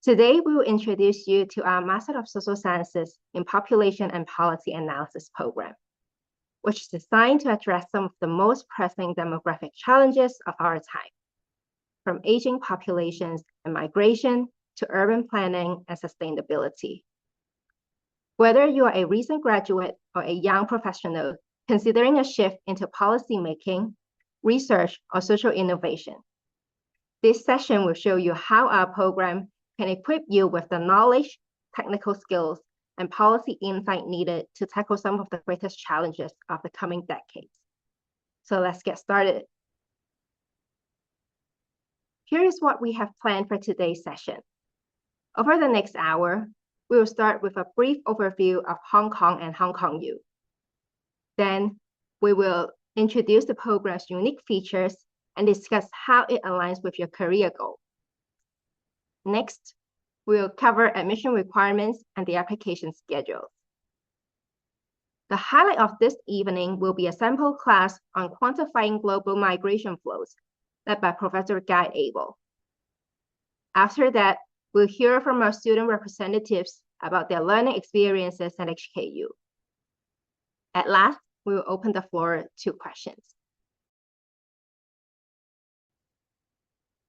Today, we will introduce you to our Master of Social Sciences in Population and Policy Analysis program, which is designed to address some of the most pressing demographic challenges of our time, from aging populations and migration to urban planning and sustainability. Whether you are a recent graduate or a young professional considering a shift into policymaking, research, or social innovation, this session will show you how our program can equip you with the knowledge, technical skills, and policy insight needed to tackle some of the greatest challenges of the coming decades. So let's get started. Here is what we have planned for today's session. Over the next hour, we will start with a brief overview of Hong Kong and Hong Kong U. Then we will introduce the program's unique features and discuss how it aligns with your career goal. Next, we will cover admission requirements and the application schedule. The highlight of this evening will be a sample class on quantifying global migration flows, led by Professor Guy Abel. After that, we'll hear from our student representatives about their learning experiences at HKU. At last, we will open the floor to questions.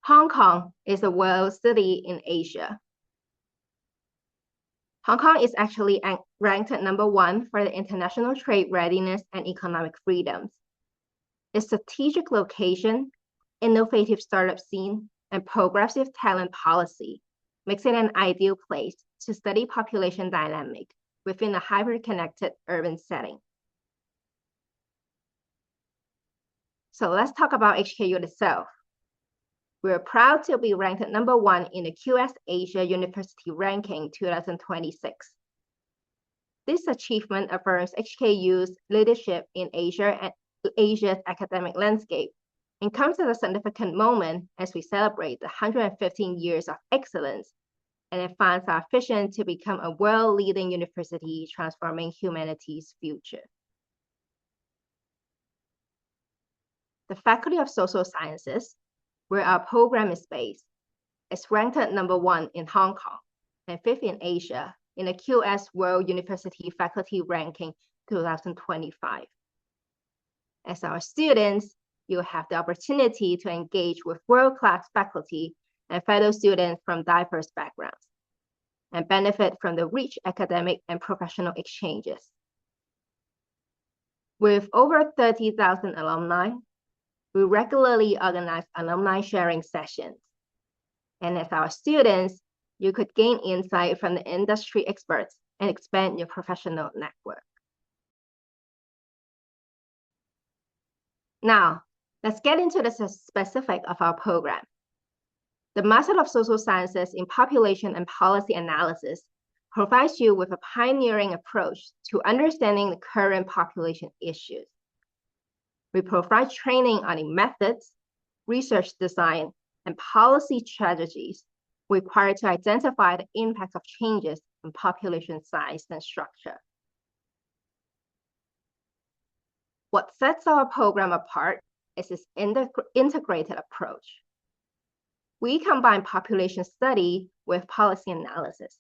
Hong Kong is a world city in Asia. Hong Kong is actually ranked at #1 for the international trade readiness and economic freedoms. Its strategic location, innovative startup scene, and progressive talent policy makes it an ideal place to study population dynamic within a hyper-connected urban setting. So let's talk about HKU itself. We're proud to be ranked at #1 in the QS Asia University Ranking 2026. This achievement affirms HKU's leadership in Asia and Asia's academic landscape and comes at a significant moment as we celebrate the 115 years of excellence and advance our vision to become a world-leading university transforming humanity's future. The Faculty of Social Sciences, where our program is based, is ranked at #1 in Hong Kong and 5th in Asia in the QS World University Faculty Ranking 2025. As our students, you have the opportunity to engage with world-class faculty and fellow students from diverse backgrounds and benefit from the rich academic and professional exchanges. With over 30,000 alumni, we regularly organize alumni sharing sessions. And as our students, you could gain insight from the industry experts and expand your professional network. Now, let's get into the specific of our program. The Master of Social Sciences in Population and Policy Analysis provides you with a pioneering approach to understanding the current population issues. We provide training on the methods, research design, and policy strategies required to identify the impact of changes in population size and structure. What sets our program apart is its integrated approach. We combine population study with policy analysis,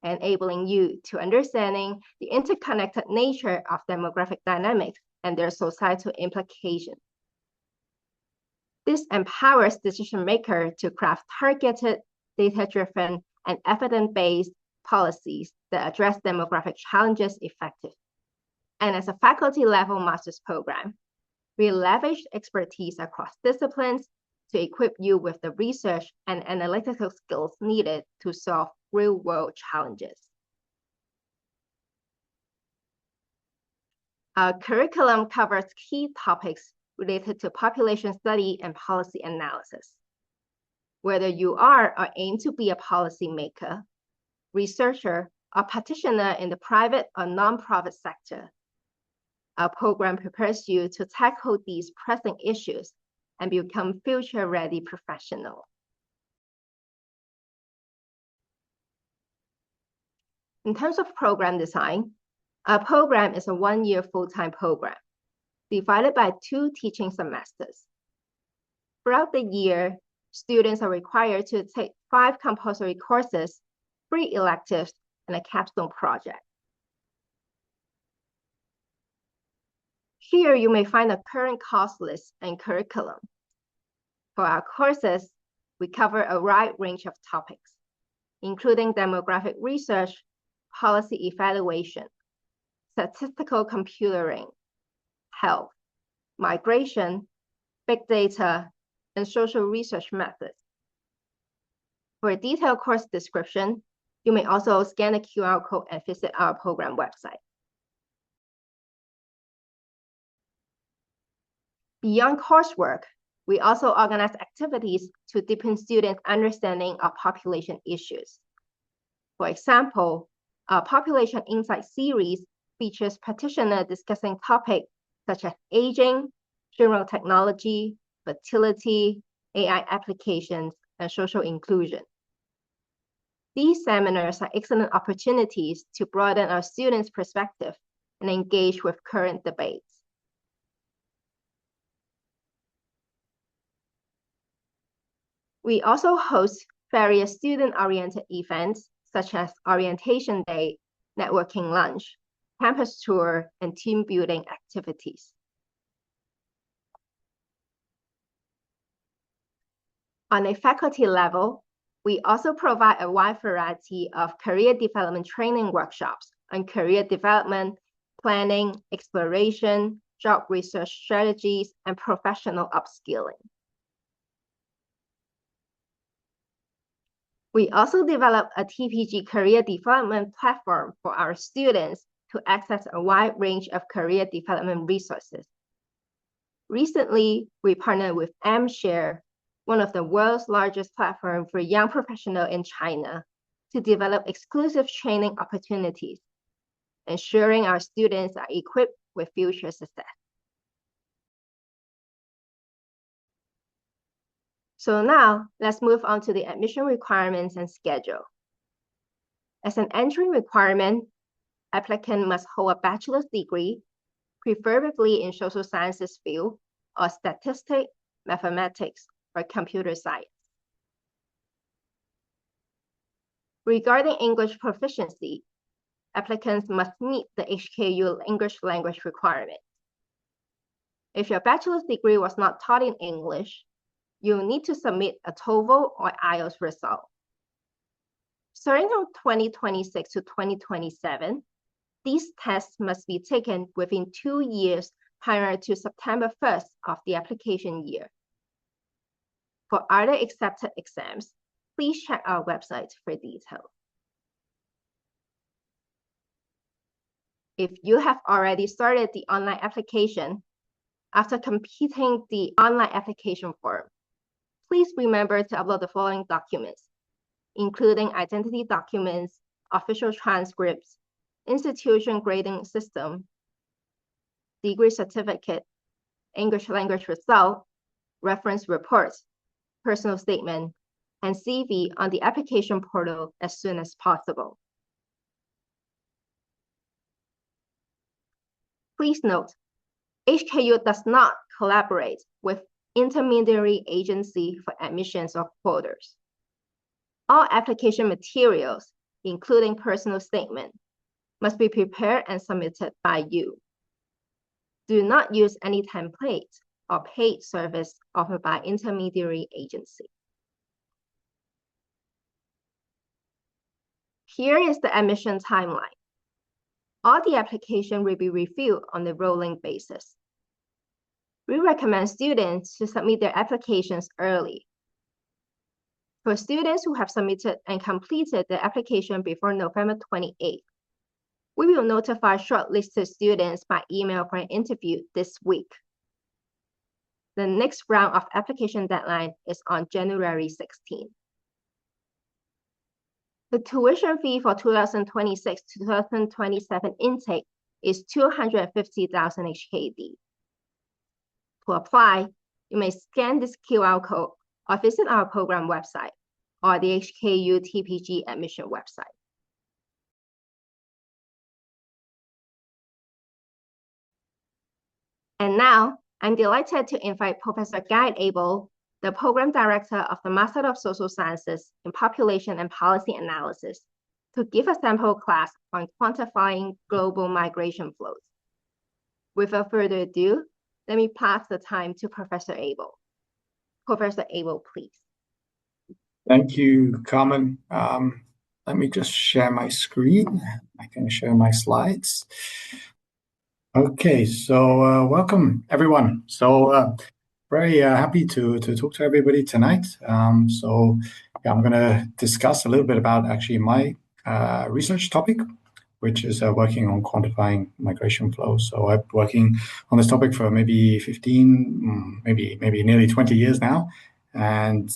enabling you to understanding the interconnected nature of demographic dynamics and their societal implications. This empowers decision makers to craft targeted, data-driven, and evidence-based policies that address demographic challenges effectively. And as a faculty-level master's program, we leverage expertise across disciplines to equip you with the research and analytical skills needed to solve real-world challenges. Our curriculum covers key topics related to population study and policy analysis. Whether you are or aim to be a policymaker, researcher, or practitioner in the private or nonprofit sector, our program prepares you to tackle these pressing issues and become future-ready professionals. In terms of program design, our program is a one-year full-time program, divided by 2 teaching semesters. Throughout the year, students are required to take 5 compulsory courses, 3 electives, and a capstone project. Here you may find a current course list and curriculum. For our courses, we cover a wide range of topics, including demographic research, policy evaluation, statistical computing, health, migration, big data, and social research methods. For a detailed course description, you may also scan the QR code and visit our program website. Beyond coursework, we also organize activities to deepen students' understanding of population issues. For example, our Population Insight series features practitioners discussing topics such as aging, general technology, fertility, AI applications, and social inclusion. These seminars are excellent opportunities to broaden our students' perspective and engage with current debates. We also host various student-oriented events such as Orientation Day, Networking Lunch, Campus Tour, and team building activities. On a faculty level, we also provide a wide variety of career development training workshops on career development, planning, exploration, job research strategies, and professional upskilling. We also developed a TPG career development platform for our students to access a wide range of career development resources. Recently, we partnered with MShare, one of the world's largest platforms for young professionals in China, to develop exclusive training opportunities, ensuring our students are equipped with future success. So now, let's move on to the admission requirements and schedule. As an entry requirement, applicant must hold a bachelor's degree, preferably in social sciences field, or statistics, mathematics, or computer science. Regarding English proficiency, applicants must meet the HKU English language requirement. If your bachelor's degree was not taught in English, you'll need to submit a TOEFL or IELTS result. Starting from 2026 to 2027, these tests must be taken within 2 years prior to September 1st of the application year. For other accepted exams, please check our website for details. If you have already started the online application, after completing the online application form, please remember to upload the following documents, including identity documents, official transcripts, institution grading system, degree certificate, English language result, reference reports, personal statement, and CV on the application portal as soon as possible. Please note, HKU does not collaborate with intermediary agency for admissions or quotas. All application materials, including personal statement, must be prepared and submitted by you. Do not use any template or paid service offered by intermediary agency. Here is the admission timeline. All the application will be reviewed on a rolling basis. We recommend students to submit their applications early. For students who have submitted and completed their application before November 28th, we will notify shortlisted students by email for an interview this week. The next round of application deadline is on January 16th. The tuition fee for 2026 to 2027 intake is 250,000 HKD. To apply, you may scan this QR code or visit our program website or the HKU TPG admission website. And now, I'm delighted to invite Professor Abel the Program Director of the Master of Social Sciences in Population and Policy Analysis, to give a sample class on quantifying global migration flows. Without further ado, let me pass the time to Professor Abel. Professor Abel, please. Thank you, Carmen. Let me just share my screen. I can share my slides. Okay, so welcome everyone. So very happy to talk to everybody tonight. I'm going to discuss a little bit about actually my research topic, which is working on quantifying migration flows. So I've been working on this topic for maybe 15, maybe nearly 20 years now. And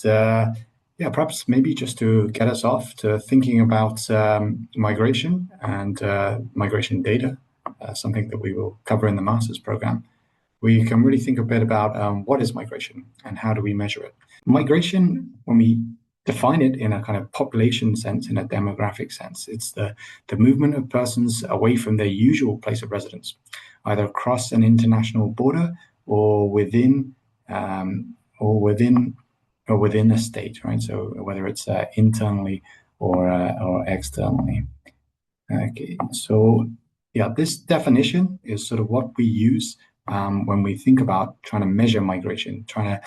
yeah, perhaps maybe just to get us off to thinking about migration and migration data, something that we will cover in the master's program. We can really think a bit about what is migration and how do we measure it. Migration, when we define it in a kind of population sense, in a demographic sense, it's the movement of persons away from their usual place of residence, either across an international border or within a state, right? So whether it's internally or externally. Okay, so yeah, this definition is sort of what we use when we think about trying to measure migration, trying to,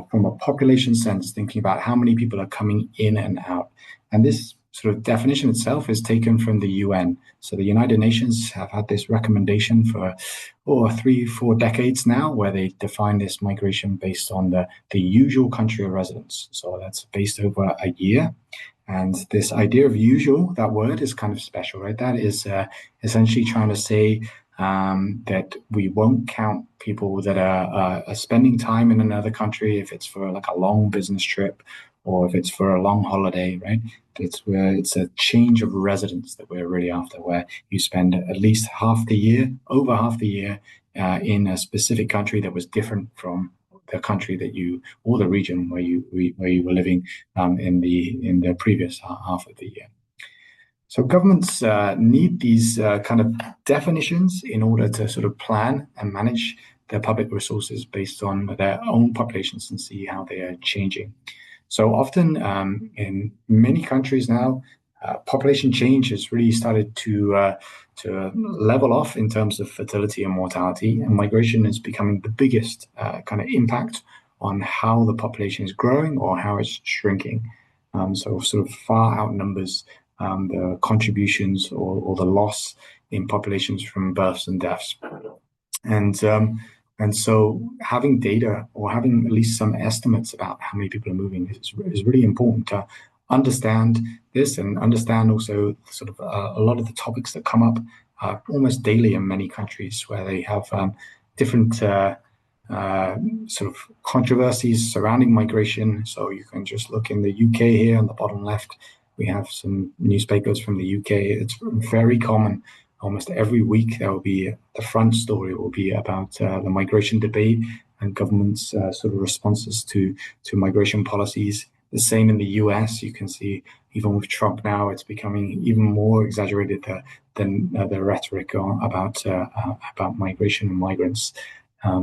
from a population sense, thinking about how many people are coming in and out. And this sort of definition itself is taken from the UN. So the United Nations have had this recommendation for 3-4 decades now, where they define this migration based on the usual country of residence. So that's based over a year. And this idea of usual, that word is kind of special, right? That is essentially trying to say that we won't count people that are spending time in another country if it's for like a long business trip or if it's for a long holiday, right? It's where it's a change of residence that we're really after, where you spend at least over half the year in a specific country that was different from the country that or the region where you were living in the previous half of the year. So governments need these kind of definitions in order to sort of plan and manage their public resources based on their own populations and see how they are changing. So often in many countries now, population change has really started to level off in terms of fertility and mortality, and migration is becoming the biggest kind of impact on how the population is growing or how it's shrinking. So sort of far outnumbers the contributions or the loss in populations from births and deaths. And so having data or having at least some estimates about how many people are moving is really important to understand this and understand also sort of a lot of the topics that come up almost daily in many countries where they have different sort of controversies surrounding migration. So you can just look in the UK here on the bottom left. We have some newspapers from the UK. It's very common. Almost every week there will be the front story will be about the migration debate and government's sort of responses to migration policies. The same in the US. You can see even with Trump now, it's becoming even more exaggerated than the rhetoric about migration and migrants.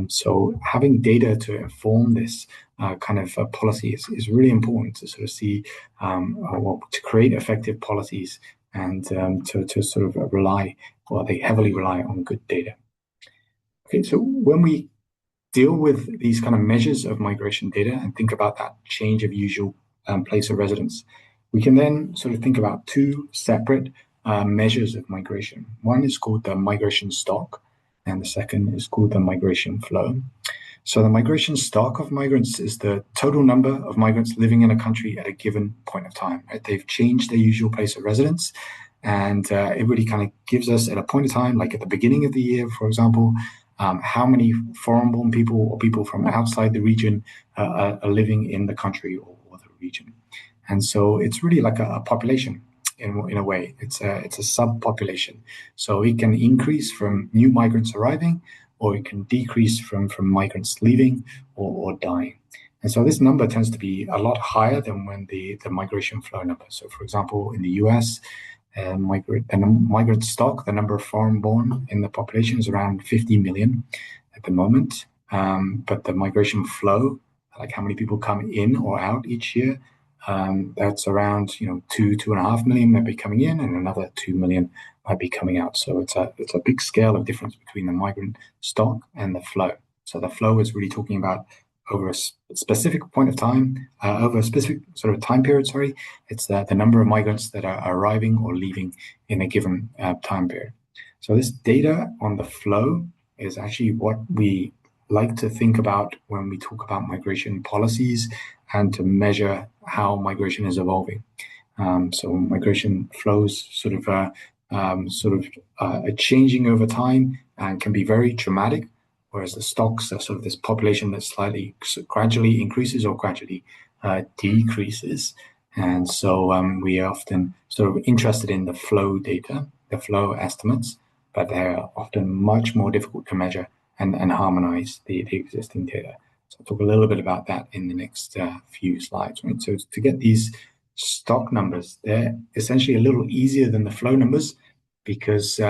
So having data to inform this kind of policy is really important to sort of see to create effective policies and to sort of they heavily rely on good data. Okay, so when we deal with these kind of measures of migration data and think about that change of usual place of residence, we can then sort of think about two separate measures of migration. One is called the migration stock, and the second is called the migration flow. So the migration stock of migrants is the total number of migrants living in a country at a given point of time. Right? They've changed their usual place of residence, and it really kind of gives us at a point of time, like at the beginning of the year, for example, how many foreign-born people or people from outside the region are living in the country or the region. And so it's really like a population in a way. It's a subpopulation. So it can increase from new migrants arriving, or it can decrease from migrants leaving or dying. And so this number tends to be a lot higher than when the migration flow number. So for example, in the US, migrant stock, the number of foreign-born in the population is around 50 million at the moment. But the migration flow, like how many people come in or out each year. That's around 2.5 million might be coming in, and another 2 million might be coming out. So it's a big scale of difference between the migrant stock and the flow. So the flow is really talking about over a specific point of time, over a specific sort of time period. Sorry, it's the number of migrants that are arriving or leaving in a given time period. So this data on the flow is actually what we like to think about when we talk about migration policies and to measure how migration is evolving. So migration flows sort of changing over time and can be very dramatic, whereas the stocks are sort of this population that slightly gradually increases or gradually decreases. And so we are often sort of interested in the flow data, the flow estimates, but they're often much more difficult to measure and harmonize the existing data. So I'll talk a little bit about that in the next few slides. Right? So to get these stock numbers, they're essentially a little easier than the flow numbers because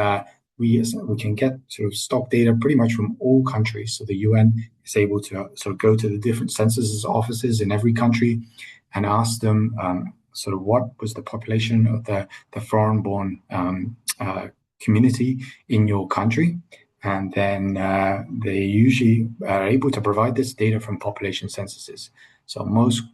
we can get sort of stock data pretty much from all countries. So the UN is able to sort of go to the different census offices in every country and ask them sort of what was the population of the foreign-born community in your country. And then they usually are able to provide this data from population censuses. So most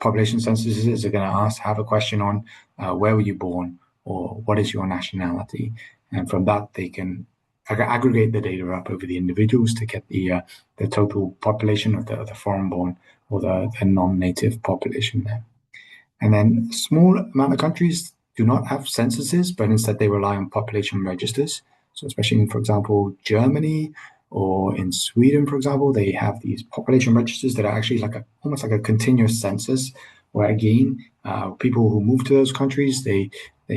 population censuses are going to have a question on where were you born or what is your nationality. And from that, they can aggregate the data up over the individuals to get the total population of the foreign-born or the non-native population there. And then a small amount of countries do not have censuses, but instead they rely on population registers. So especially in, for example, Germany or in Sweden, for example, they have these population registers that are actually almost like a continuous census, where again, people who move to those countries, they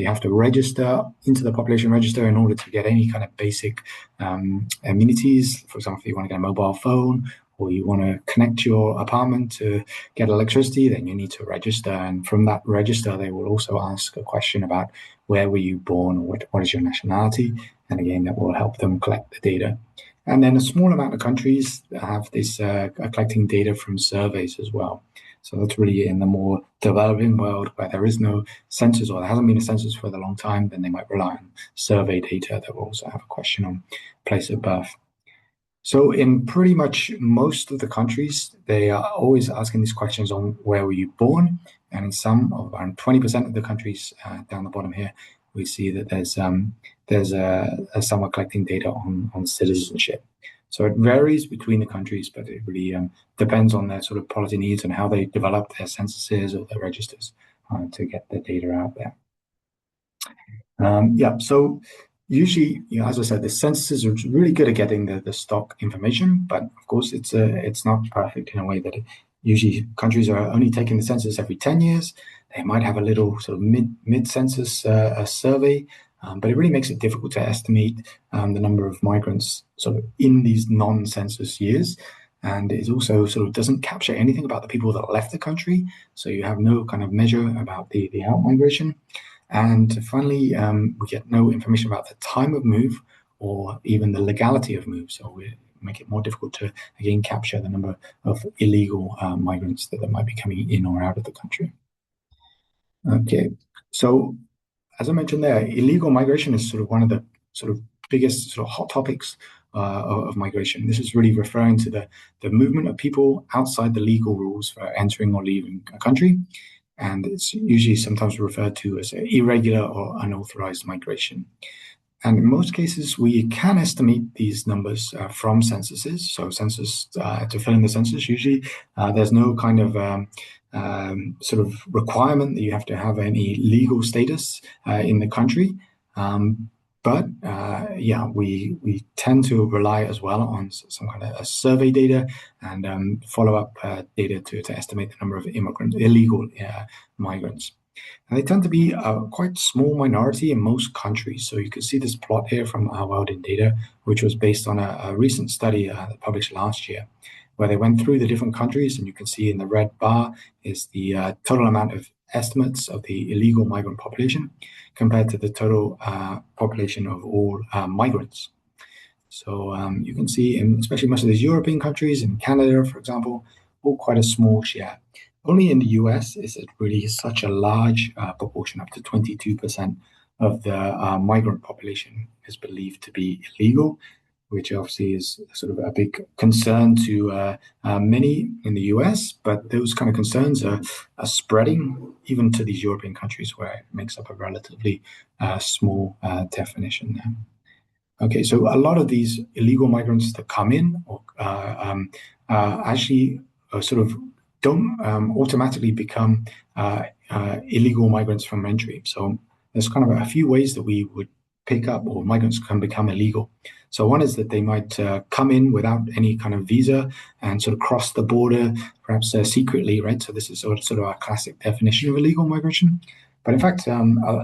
have to register into the population register in order to get any kind of basic amenities. For example, if you want to get a mobile phone or you want to connect your apartment to get electricity, then you need to register. And from that register, they will also ask a question about where were you born or what is your nationality. And again, that will help them collect the data. And then a small amount of countries have this collecting data from surveys as well. So that's really in the more developing world where there is no census or there hasn't been a census for a long time, then they might rely on survey data that will also have a question on place of birth. So in pretty much most of the countries, they are always asking these questions on where were you born? And in some, around 20% of the countries down the bottom here, we see that there's someone collecting data on citizenship. So it varies between the countries, but it really depends on their sort of policy needs and how they develop their censuses or their registers to get the data out there. So usually, as I said, the censuses are really good at getting the stock information, but of course it's not perfect in a way that usually countries are only taking the census every 10 years. They might have a little sort of mid-census survey, but it really makes it difficult to estimate the number of migrants sort of in these non-census years. And it also sort of doesn't capture anything about the people that left the country. So you have no kind of measure about the out-migration. And finally, we get no information about the time of move or even the legality of move. So we make it more difficult to, again, capture the number of illegal migrants that might be coming in or out of the country. Okay, so as I mentioned there, illegal migration is sort of one of the sort of biggest sort of hot topics of migration. This is really referring to the movement of people outside the legal rules for entering or leaving a country. And it's usually sometimes referred to as irregular or unauthorized migration. And in most cases, we can estimate these numbers from censuses. So census, to fill in the census, usually there's no kind of sort of requirement that you have to have any legal status in the country. But we tend to rely as well on some kind of survey data and follow-up data to estimate the number of illegal migrants. And they tend to be a quite small minority in most countries. So you can see this plot here from Our World in Data, which was based on a recent study published last year, where they went through the different countries, and you can see in the red bar is the total amount of estimates of the illegal migrant population compared to the total population of all migrants. So you can see, in especially most of these European countries, in Canada, for example, all quite a small share. Only in the US is it really such a large proportion, up to 22% of the migrant population is believed to be illegal, which obviously is sort of a big concern to many in the US. But those kind of concerns are spreading even to these European countries where it makes up a relatively small definition there. Okay, so a lot of these illegal migrants that come in or actually sort of don't automatically become illegal migrants from entry. So there's kind of a few ways that we would pick up or migrants can become illegal. So one is that they might come in without any kind of visa and sort of cross the border, perhaps secretly, right? So this is sort of a classic definition of illegal migration. But in fact,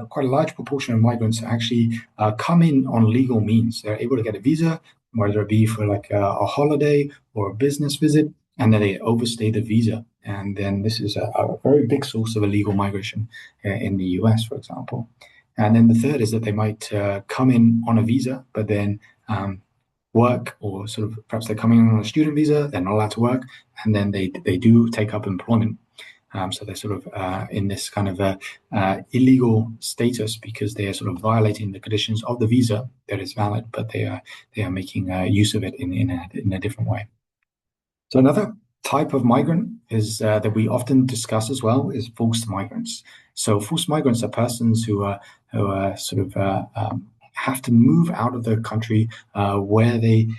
quite a large proportion of migrants actually come in on legal means. They're able to get a visa, whether it be for like a holiday or a business visit, and then they overstay the visa. And then this is a very big source of illegal migration in the US, for example. And then the third is that they might come in on a visa, but then work, or sort of perhaps they're coming in on a student visa, they're not allowed to work, and then they do take up employment. So they're sort of in this kind of illegal status because they are sort of violating the conditions of the visa that is valid, but they are making use of it in a different way. So another type of migrant is that we often discuss as well is forced migrants. So forced migrants are persons who sort of have to move out of the country where they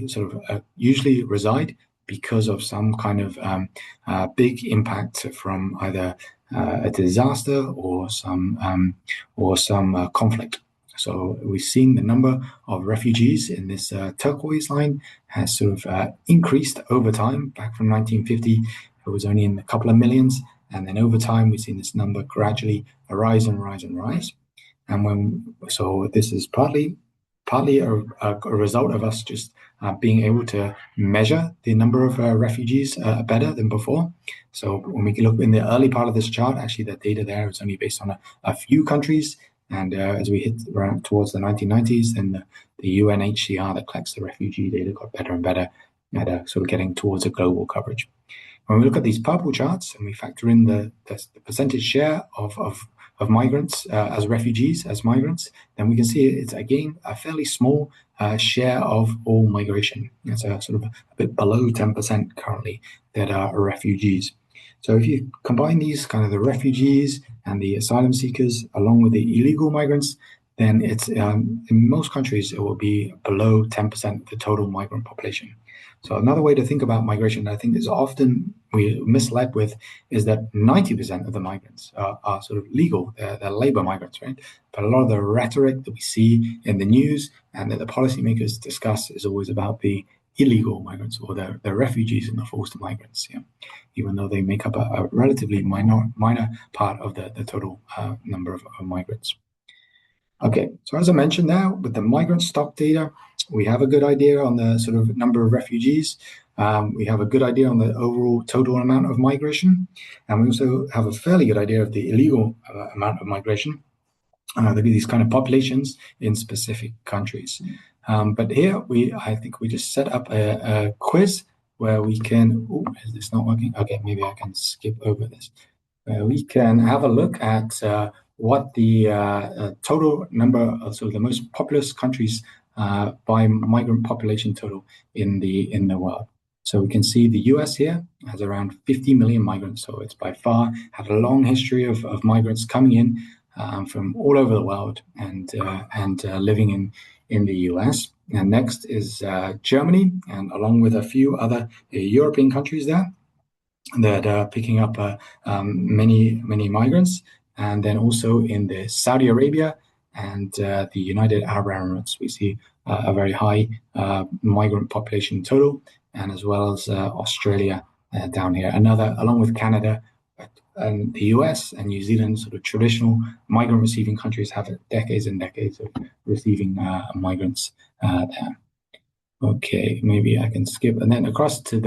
sort of usually reside, because of some kind of big impact from either a disaster or some conflict. So we've seen the number of refugees in this turquoise line has sort of increased over time. Back from 1950, it was only in a couple of millions, and then over time we've seen this number gradually rise and rise and rise. And so this is partly a result of us just being able to measure the number of refugees better than before. So when we look in the early part of this chart, actually the data there is only based on a few countries. And as we hit around towards the 1990s, then the UNHCR that collects the refugee data got better and better at sort of getting towards a global coverage. When we look at these purple charts and we factor in the percentage share of migrants as refugees, as migrants, then we can see it's again a fairly small share of all migration. It's a sort of a bit below 10% currently that are refugees. So if you combine these kind of the refugees and the asylum seekers along with the illegal migrants, then it's in most countries it will be below 10% of the total migrant population. So another way to think about migration that I think is often we misled with is that 90% of the migrants are sort of legal, they're labor migrants, right? But a lot of the rhetoric that we see in the news and that the policymakers discuss is always about the illegal migrants or the refugees and the forced migrants, yeah, even though they make up a relatively minor part of the total number of migrants. Okay, so as I mentioned now, with the migrant stock data, we have a good idea on the sort of number of refugees. We have a good idea on the overall total amount of migration. And we also have a fairly good idea of the illegal amount of migration, these kind of populations in specific countries. But here, I think we just set up a quiz where we can, is this not working? Okay, maybe I can skip over this. We can have a look at what the total number of the most populous countries by migrant population total in the world. So we can see the US here has around 50 million migrants. So it's by far had a long history of migrants coming in from all over the world and living in the US. And next is Germany, and along with a few other European countries there that are picking up many migrants. And then also in the Saudi Arabia and the United Arab Emirates, we see a very high migrant population total, and as well as Australia down here. Along with Canada and the US and New Zealand, sort of traditional migrant receiving countries, have decades and decades of receiving migrants there. Okay, maybe I can skip. And then across to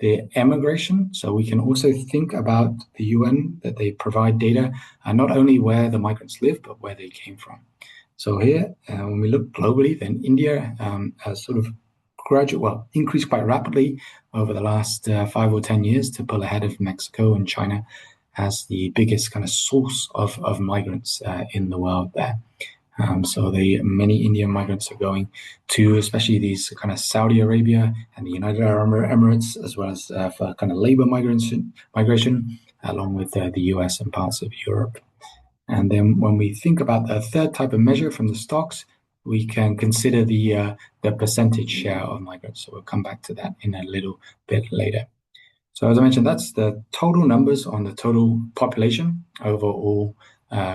the emigration. So we can also think about the UN, that they provide data, not only where the migrants live, but where they came from. So here, when we look globally, then India has sort of increased quite rapidly over the last 5 or 10 years to pull ahead of Mexico and China as the biggest kind of source of migrants in the world there. So many Indian migrants are going to, especially these kind of Saudi Arabia and the United Arab Emirates, as well as for kind of labor migration, along with the US and parts of Europe. And then when we think about the third type of measure from the stocks, we can consider the percentage share of migrants. So we'll come back to that in a little bit later. So as I mentioned, that's the total numbers on the total population over all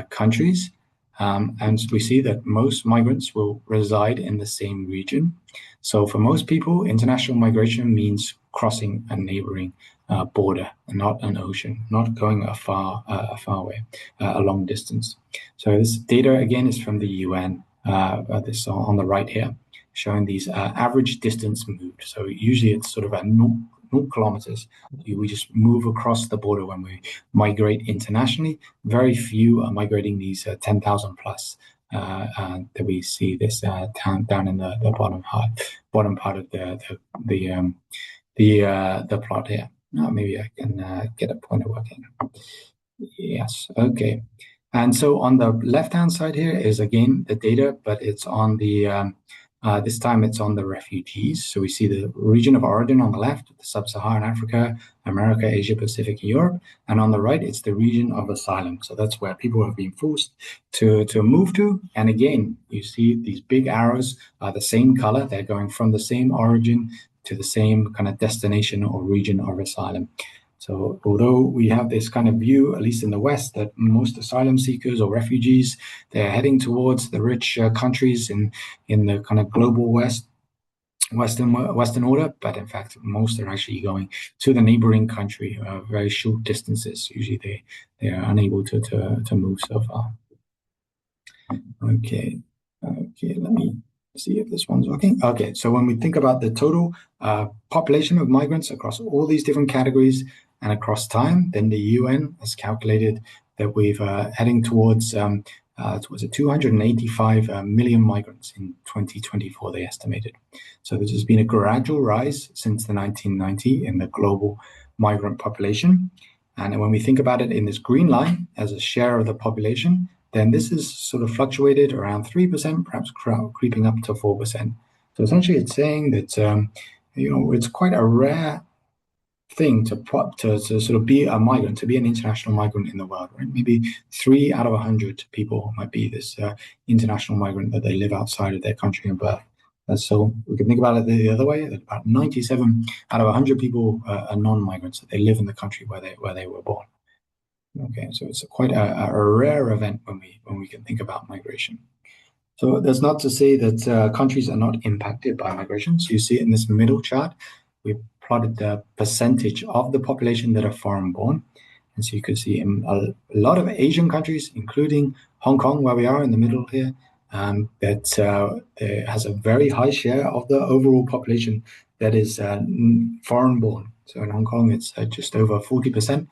countries. And we see that most migrants will reside in the same region. So for most people, international migration means crossing a neighboring border, not an ocean, not going a far way, a long distance. So this data, again, is from the UN, this on the right here, showing these average distance moved. So usually it's sort of a 0 kilometers. We just move across the border when we migrate internationally. Very few are migrating these 10,000 plus that we see this down in the bottom part of the plot here. Maybe I can get a pointer working. Yes, okay. And so on the left-hand side here is again the data, but it's on the this time it's on the refugees. So we see the region of origin on the left, sub-Saharan Africa, America, Asia Pacific, Europe, and on the right it's the region of asylum. So that's where people have been forced to move to. And again, you see these big arrows are the same color. They're going from the same origin to the same kind of destination or region of asylum. So although we have this kind of view, at least in the West, that most asylum seekers or refugees, they're heading towards the rich countries in the kind of global Western order, but in fact, most are actually going to the neighboring country, very short distances. Usually they are unable to move so far. Okay, let me see if this one's working. Okay, so when we think about the total population of migrants across all these different categories and across time, then the UN has calculated that we've heading towards 285 million migrants in 2024, they estimated. So this has been a gradual rise since the 1990 in the global migrant population. And when we think about it in this green line as a share of the population, then this is sort of fluctuated around 3%, perhaps creeping up to 4%. So essentially it's saying that, it's quite a rare thing to sort of be a migrant, to be an international migrant in the world, right? Maybe 3 out of 100 people might be this international migrant, that they live outside of their country of birth. So we can think about it the other way, that about 97 out of 100 people are non-migrants, that they live in the country where they were born. Okay, so it's quite a rare event when we can think about migration. So that's not to say that countries are not impacted by migration. So you see in this middle chart, we plotted the percentage of the population that are foreign-born. And so you can see in a lot of Asian countries, including Hong Kong, where we are in the middle here, that has a very high share of the overall population that is foreign-born. So in Hong Kong, it's just over 40%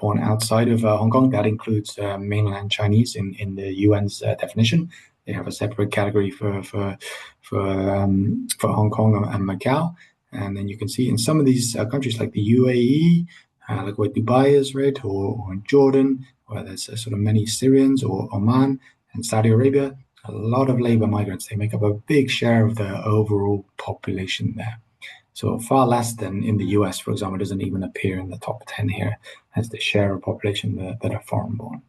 born outside of Hong Kong. That includes mainland Chinese in the UN's definition. They have a separate category for Hong Kong and Macau. And then you can see in some of these countries like the UAE, like where Dubai is, right, or in Jordan, where there's sort of many Syrians, or Oman and Saudi Arabia, a lot of labor migrants. They make up a big share of the overall population there. So far less than in the US, for example, doesn't even appear in the top 10 here as the share of population that are foreign-born.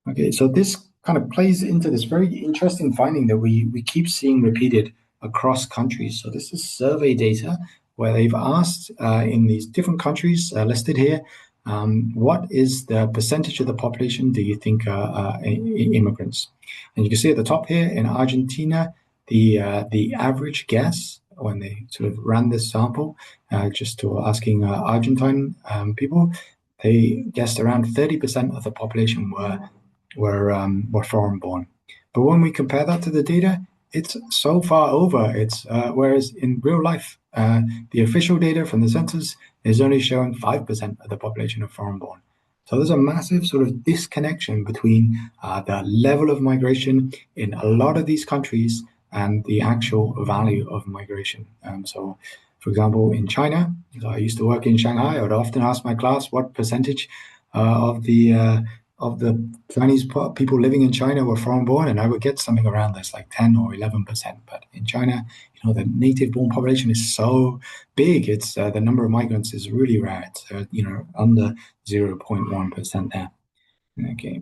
Okay, so this kind of plays into this very interesting finding that we keep seeing repeated across countries. So this is survey data where they've asked in these different countries listed here, what is the percentage of the population do you think are immigrants? And you can see at the top here in Argentina, the average guess when they sort of ran this sample, just to asking Argentine people, they guessed around 30% of the population were foreign-born. But when we compare that to the data, it's so far over. It's whereas in real life, the official data from the census is only showing 5% of the population of foreign-born. So there's a massive sort of disconnection between the level of migration in a lot of these countries and the actual value of migration. So, for example, in China, I used to work in Shanghai. I would often ask my class what percentage of the Chinese people living in China were foreign-born, and I would get something around this, like 10 or 11%. But in China, the native-born population is so big. It's the number of migrants is really rare. It's under 0.1% there. Okay.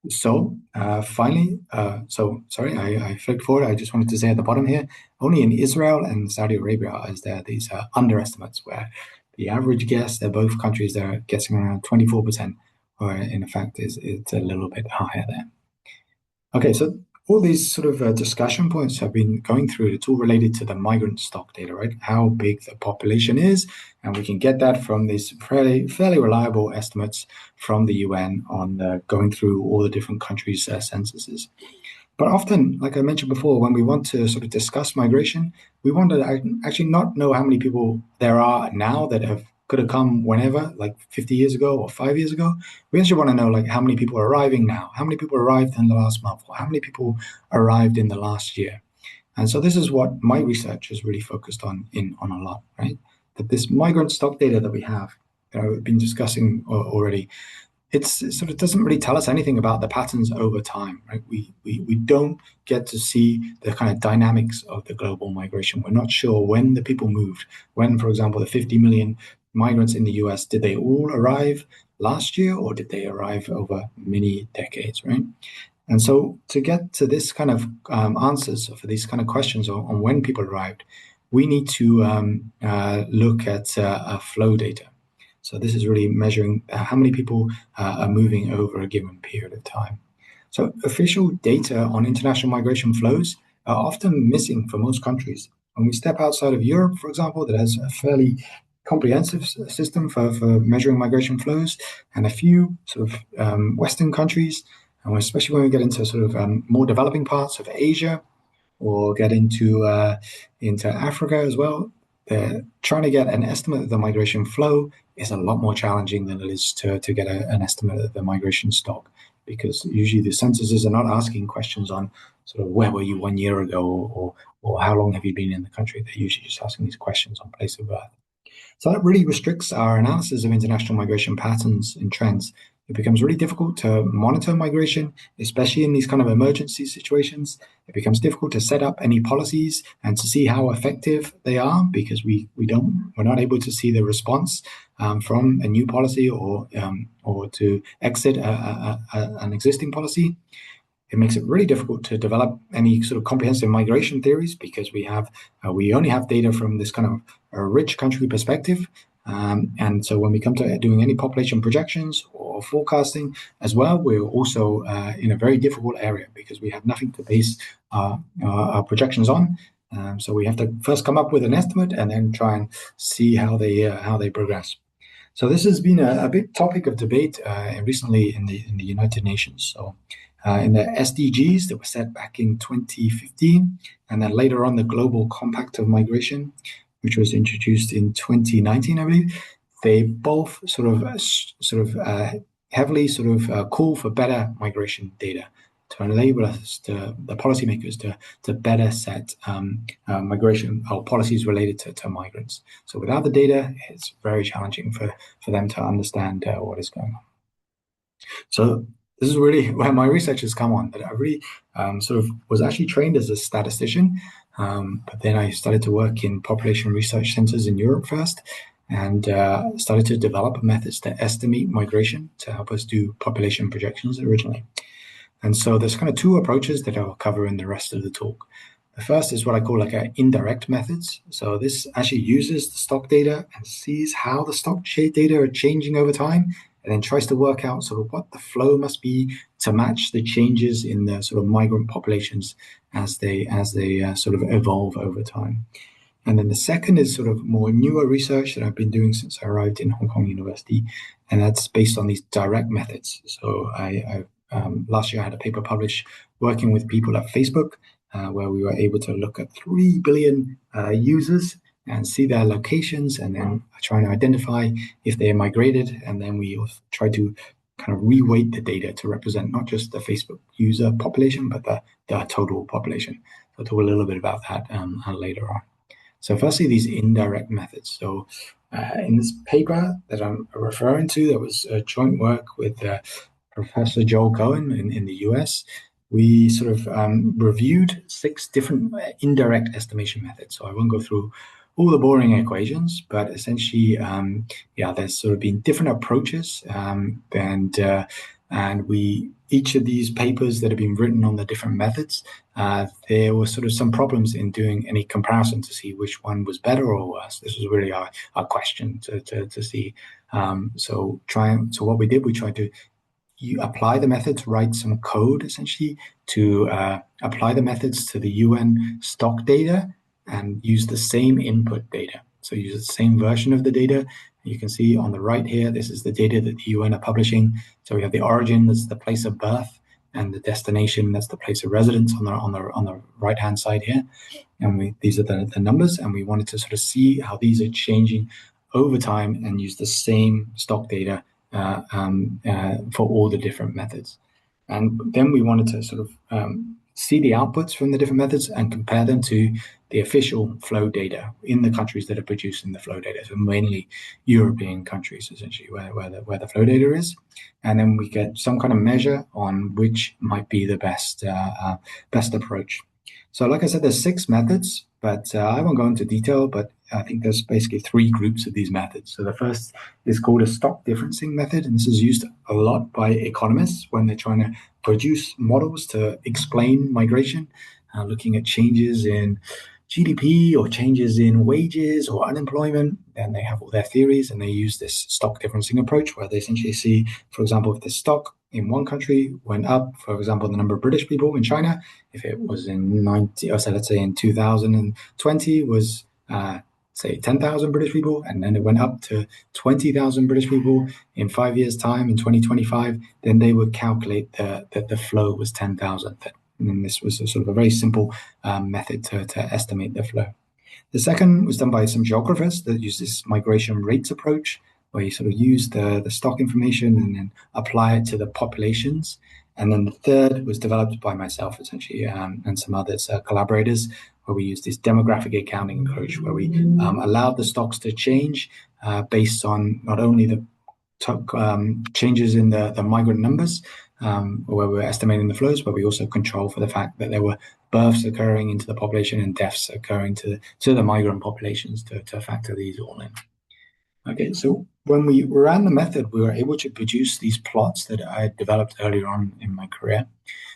So finally, sorry, I flipped forward. I just wanted to say at the bottom here, only in Israel and Saudi Arabia is there these underestimates where the average guess that both countries are guessing around 24%, or in fact it's a little bit higher there. Okay, so all these sort of discussion points have been going through. It's all related to the migrant stock data, right? How big the population is, and we can get that from these fairly reliable estimates from the UN on going through all the different countries' censuses. But often, like I mentioned before, when we want to sort of discuss migration, we want to actually not know how many people there are now that could have come whenever, like 50 years ago or 5 years ago. We actually want to know like how many people are arriving now, how many people arrived in the last month, or how many people arrived in the last year. And so this is what my research is really focused on a lot, right? That this migrant stock data that we have, that I've been discussing already, it sort of doesn't really tell us anything about the patterns over time, right? We don't get to see the kind of dynamics of the global migration. We're not sure when the people moved. When, for example, the 50 million migrants in the US, did they all arrive last year, or did they arrive over many decades, right? And so to get to this kind of answers for these kind of questions on when people arrived, we need to look at flow data. So this is really measuring how many people are moving over a given period of time. So official data on international migration flows are often missing for most countries. When we step outside of Europe, for example, that has a fairly comprehensive system for measuring migration flows, and a few sort of Western countries, and especially when we get into sort of more developing parts of Asia, or get into Africa as well, trying to get an estimate of the migration flow is a lot more challenging than it is to get an estimate of the migration stock, because usually the censuses are not asking questions on sort of where were you 1 year ago, or how long have you been in the country. They're usually just asking these questions on place of birth. So that really restricts our analysis of international migration patterns and trends. It becomes really difficult to monitor migration, especially in these kind of emergency situations. It becomes difficult to set up any policies and to see how effective they are, because we're not able to see the response from a new policy or to exit an existing policy. It makes it really difficult to develop any sort of comprehensive migration theories, because we only have data from this kind of a rich country perspective. And so when we come to doing any population projections or forecasting as well, we're also in a very difficult area, because we have nothing to base our projections on. So we have to first come up with an estimate and then try and see how they progress. So this has been a big topic of debate recently in the United Nations. So in the SDGs that were set back in 2015, and then later on the Global Compact of Migration, which was introduced in 2019, I believe, they both sort of heavily call for better migration data to enable us, the policymakers, to better set migration or policies related to migrants. So without the data, it's very challenging for them to understand what is going on. So this is really where my research has come on. That I really was actually trained as a statistician, but then I started to work in population research centers in Europe first, and started to develop methods to estimate migration to help us do population projections originally. And so there's kind of two approaches that I'll cover in the rest of the talk. The first is what I call like indirect methods. So this actually uses the stock data and sees how the stock data are changing over time, and then tries to work out sort of what the flow must be to match the changes in the sort of migrant populations as they sort of evolve over time. And then the second is sort of more newer research that I've been doing since I arrived in Hong Kong University, and that's based on these direct methods. So I last year I had a paper published working with people at Facebook, where we were able to look at 3 billion users and see their locations, and then try and identify if they migrated. And then we try to kind of reweight the data to represent not just the Facebook user population, but the total population. I'll talk a little bit about that later on. So firstly, these indirect methods. So in this paper that I'm referring to, that was joint work with Professor Joel Cohen in the US, we sort of reviewed 6 different indirect estimation methods. So I won't go through all the boring equations, but essentially, there's sort of been different approaches, and each of these papers that have been written on the different methods, there were sort of some problems in doing any comparison to see which one was better or worse. This was really our question to see. So what we did, we tried to apply the methods, write some code essentially to apply the methods to the UN stock data and use the same input data. So use the same version of the data. You can see on the right here, this is the data that the UN are publishing. So we have the origin, that's the place of birth, and the destination, that's the place of residence on the right-hand side here. And these are the numbers, and we wanted to sort of see how these are changing over time and use the same stock data for all the different methods. And then we wanted to sort of see the outputs from the different methods and compare them to the official flow data in the countries that are producing the flow data. So mainly European countries, essentially, where the flow data is. And then we get some kind of measure on which might be the best approach. So like I said, there's 6 methods, but I won't go into detail, but I think there's basically 3 groups of these methods. So the first is called a stock differencing method, and this is used a lot by economists when they're trying to produce models to explain migration, looking at changes in GDP or changes in wages or unemployment. Then they have all their theories, and they use this stock differencing approach where they essentially see, for example, if the stock in one country went up, for example, the number of British people in China, if it was in 2020 was say 10,000 British people, and then it went up to 20,000 British people in 5 years' time in 2025, then they would calculate that the flow was 10,000. And this was a sort of a very simple method to estimate the flow. The second was done by some geographers that use this migration rates approach, where you sort of use the stock information and then apply it to the populations. And then the third was developed by myself, essentially, and some others, collaborators, where we use this demographic accounting approach, where we allowed the stocks to change based on not only the changes in the migrant numbers, where we're estimating the flows, but we also control for the fact that there were births occurring into the population and deaths occurring to the migrant populations to factor these all in. Okay, so when we ran the method, we were able to produce these plots that I had developed earlier on in my career.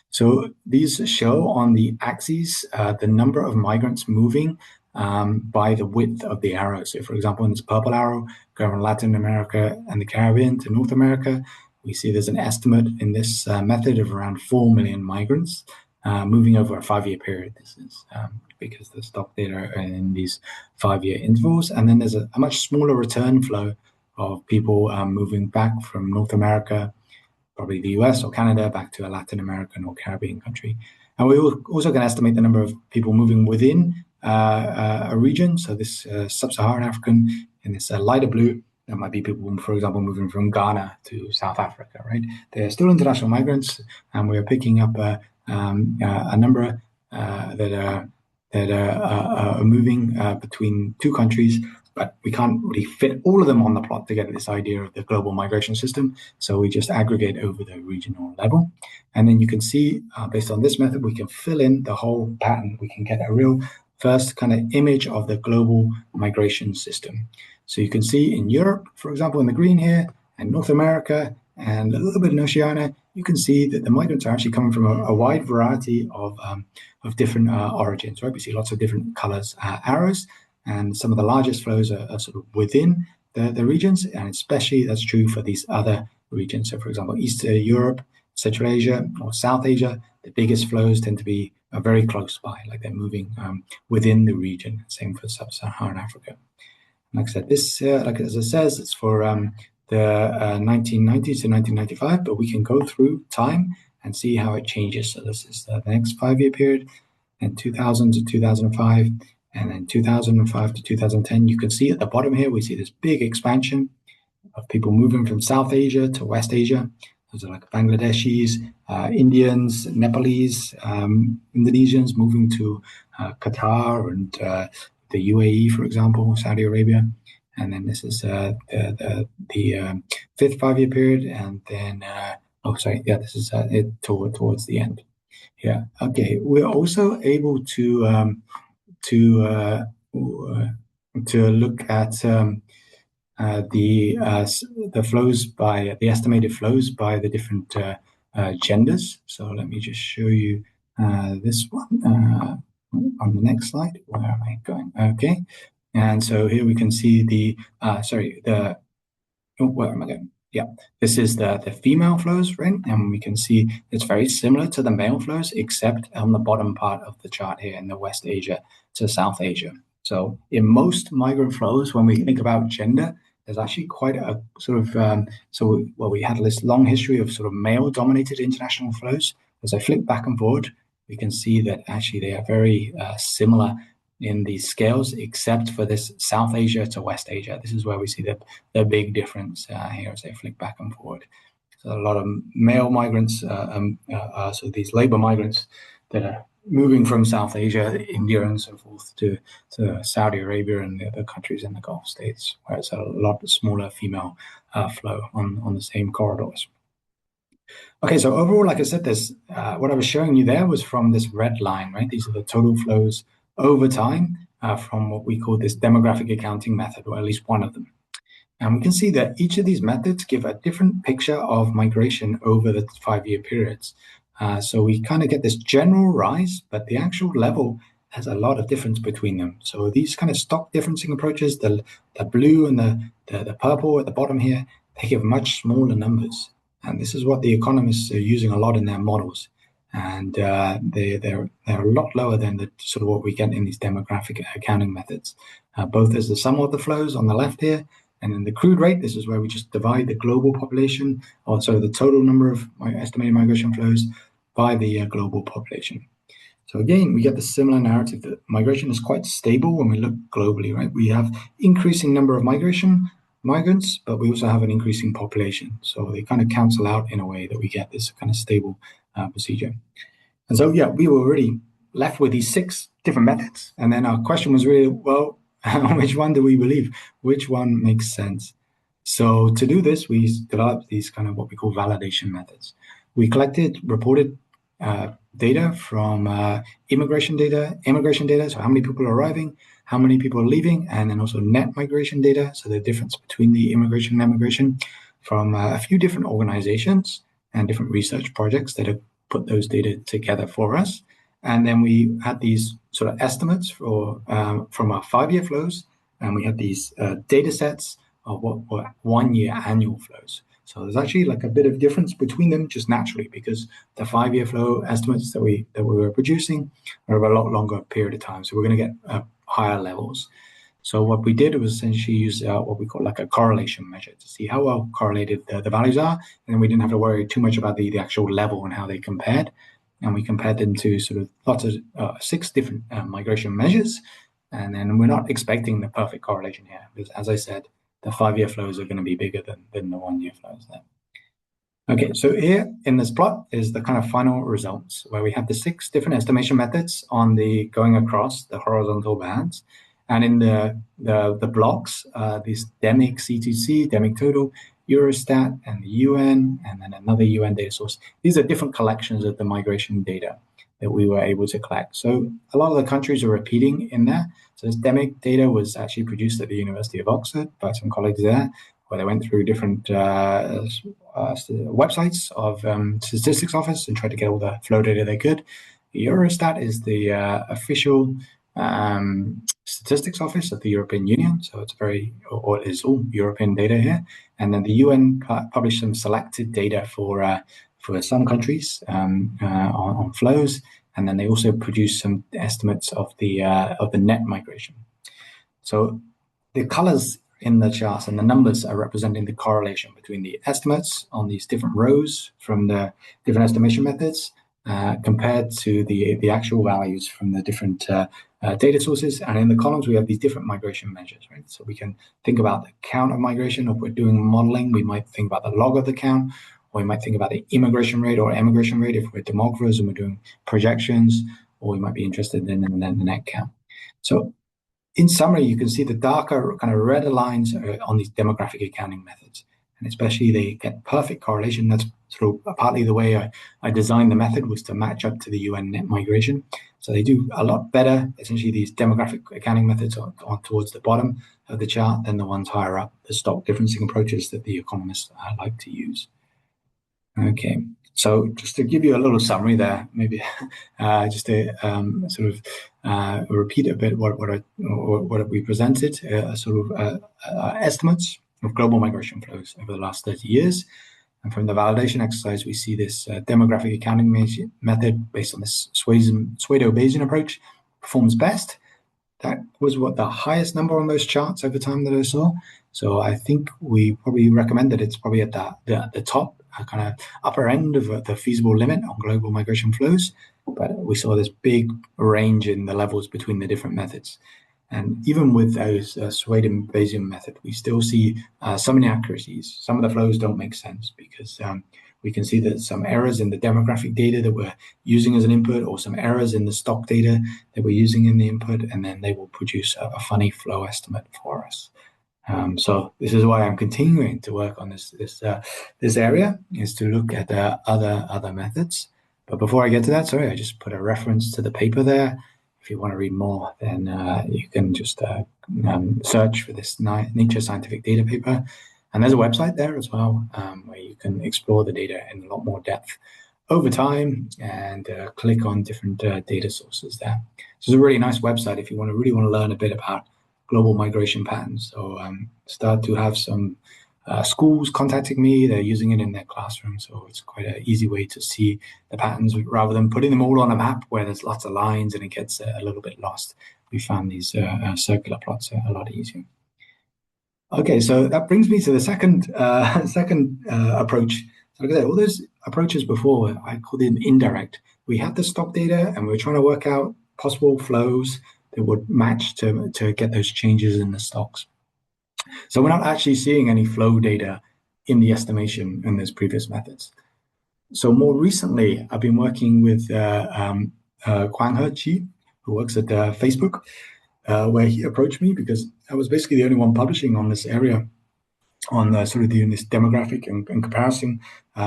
So these show on the axes the number of migrants moving by the width of the arrow. So for example, in this purple arrow, going from Latin America and the Caribbean to North America, we see there's an estimate in this method of around 4 million migrants moving over a 5-year period. This is because the stock data are in these 5-year intervals. And then there's a much smaller return flow of people moving back from North America, probably the US or Canada, back to a Latin American or Caribbean country. And we also can estimate the number of people moving within a region. So this sub-Saharan African in this lighter blue, there might be people, for example, moving from Ghana to South Africa, right? They're still international migrants, and we're picking up a number that are moving between 2 countries, but we can't really fit all of them on the plot to get this idea of the global migration system. So we just aggregate over the regional level. And then you can see, based on this method, we can fill in the whole pattern. We can get a real first kind of image of the global migration system. So you can see in Europe, for example, in the green here, and North America, and a little bit in Oceania, you can see that the migrants are actually coming from a wide variety of different origins, right? We see lots of different colors, arrows, and some of the largest flows are sort of within the regions, and especially that's true for these other regions. So for example, Eastern Europe, Central Asia, or South Asia, the biggest flows tend to be very close by, like they're moving within the region. Same for Sub-Saharan Africa. Like I said, this, like as it says, it's for the 1990 to 1995, but we can go through time and see how it changes. So this is the next 5-year period, and 2000 to 2005, and then 2005 to 2010. You can see at the bottom here, we see this big expansion of people moving from South Asia to West Asia. Those are like Bangladeshis Indians, Nepalese, Indonesians moving to Qatar and the UAE, for example, Saudi Arabia. And then this is the fifth 5-year period, and then this is it towards the end. Yeah. Okay. We're also able to look at the flows by the estimated flows by the different genders. So let me just show you this one on the next slide. Where am I going? Okay. And so here we can see where am I going? Yeah, this is the female flows, right? And we can see it's very similar to the male flows, except on the bottom part of the chart here in the West Asia to South Asia. So in most migrant flows, when we think about gender, there's actually quite a sort of, we had this long history of sort of male-dominated international flows. As I flip back and forward, we can see that actually they are very similar in these scales, except for this South Asia to West Asia. This is where we see the big difference here as I flick back and forward. So a lot of male migrants, so these labor migrants that are moving from South Asia, India, and so forth to Saudi Arabia and the other countries in the Gulf states, where it's a lot smaller female flow on the same corridors. Okay, so overall, like I said, this what I was showing you there was from this red line, right? These are the total flows over time from what we call this demographic accounting method, or at least one of them. And we can see that each of these methods give a different picture of migration over the 5-year periods. So we kind of get this general rise, but the actual level has a lot of difference between them. So these kind of stock differencing approaches, the blue and the purple at the bottom here, they give much smaller numbers. And this is what the economists are using a lot in their models. And they're a lot lower than the sort of what we get in these demographic accounting methods, both as the sum of the flows on the left here, and then the crude rate. This is where we just divide the global population, or so the total number of estimated migration flows by the global population. So again, we get the similar narrative that migration is quite stable when we look globally, right? We have increasing number of migrants, but we also have an increasing population. So they kind of cancel out in a way that we get this kind of stable procedure. And so, yeah, we were really left with these 6 different methods. And then our question was really, well, which one do we believe? Which one makes sense? So to do this, we developed these kind of what we call validation methods. We collected reported data from immigration data, so how many people are arriving, how many people are leaving, and then also net migration data, so the difference between the immigration and emigration, from a few different organizations and different research projects that have put those data together for us. And then we had these sort of estimates for from our 5-year flows, and we had these data sets of what were 1-year annual flows. So there's actually like a bit of difference between them just naturally, because the 5-year flow estimates that we were producing are over a lot longer period of time. So we're going to get higher levels. So what we did was essentially use what we call like a correlation measure to see how well correlated the values are. And then we didn't have to worry too much about the actual level and how they compared. And we compared them to sort of lots of 6 different migration measures. And then we're not expecting the perfect correlation here, because as I said, the 5-year flows are going to be bigger than the 1-year flows there. Okay, so here in this plot is the kind of final results, where we have the 6 different estimation methods on the going across the horizontal bands. And in the blocks, these DEMIC C2C, DEMIC total, Eurostat, and the UN, and then another UN data source. These are different collections of the migration data that we were able to collect. So a lot of the countries are repeating in there. So this DEMIC data was actually produced at the University of Oxford by some colleagues there, where they went through different websites of statistics office and tried to get all the flow data they could. Eurostat is the official statistics office of the European Union, so it's it's all European data here. And then the UN published some selected data for some countries on flows, and then they also produced some estimates of the net migration. So the colors in the charts and the numbers are representing the correlation between the estimates on these different rows from the different estimation methods compared to the actual values from the different data sources. And in the columns, we have these different migration measures, right? So we can think about the count of migration. If we're doing modeling, we might think about the log of the count, or we might think about the immigration rate or emigration rate if we're demographers and we're doing projections, or we might be interested in the net count. So in summary, you can see the darker kind of red lines on these demographic accounting methods. And especially they get perfect correlation. That's sort of partly the way I designed the method, was to match up to the UN net migration. So they do a lot better. Essentially, these demographic accounting methods are towards the bottom of the chart than the ones higher up, the stock differencing approaches that the economists like to use. Okay, so just to give you a little summary there, maybe just to sort of repeat a bit what we presented, sort of estimates of global migration flows over the last 30 years. And from the validation exercise, we see this demographic accounting method based on this Pseudo-Bayesian approach performs best. That was what the highest number on those charts over time that I saw. So I think we probably recommend that it's probably at the top, kind of upper end of the feasible limit on global migration flows. But we saw this big range in the levels between the different methods. And even with those Pseudo-Bayesian method, we still see some inaccuracies. Some of the flows don't make sense because we can see that some errors in the demographic data that we're using as an input, or some errors in the stock data that we're using in the input, and then they will produce a funny flow estimate for us. So this is why I'm continuing to work on this area, is to look at other methods. But before I get to that, sorry, I just put a reference to the paper there. If you want to read more, then you can just search for this Nature Scientific Data paper. And there's a website there as well, where you can explore the data in a lot more depth over time and click on different data sources there. So it's a really nice website if you really want to learn a bit about global migration patterns. So start to have some schools contacting me. They're using it in their classroom, so it's quite an easy way to see the patterns rather than putting them all on a map where there's lots of lines and it gets a little bit lost. We found these circular plots a lot easier. Okay, so that brings me to the second approach. So like I said, all those approaches before, I called them indirect. We had the stock data and we were trying to work out possible flows that would match to get those changes in the stocks. So we're not actually seeing any flow data in the estimation in those previous methods. So more recently, I've been working with Quang Qirui, who works at Facebook, where he approached me because I was basically the only one publishing on this area, on sort of doing this demographic and comparison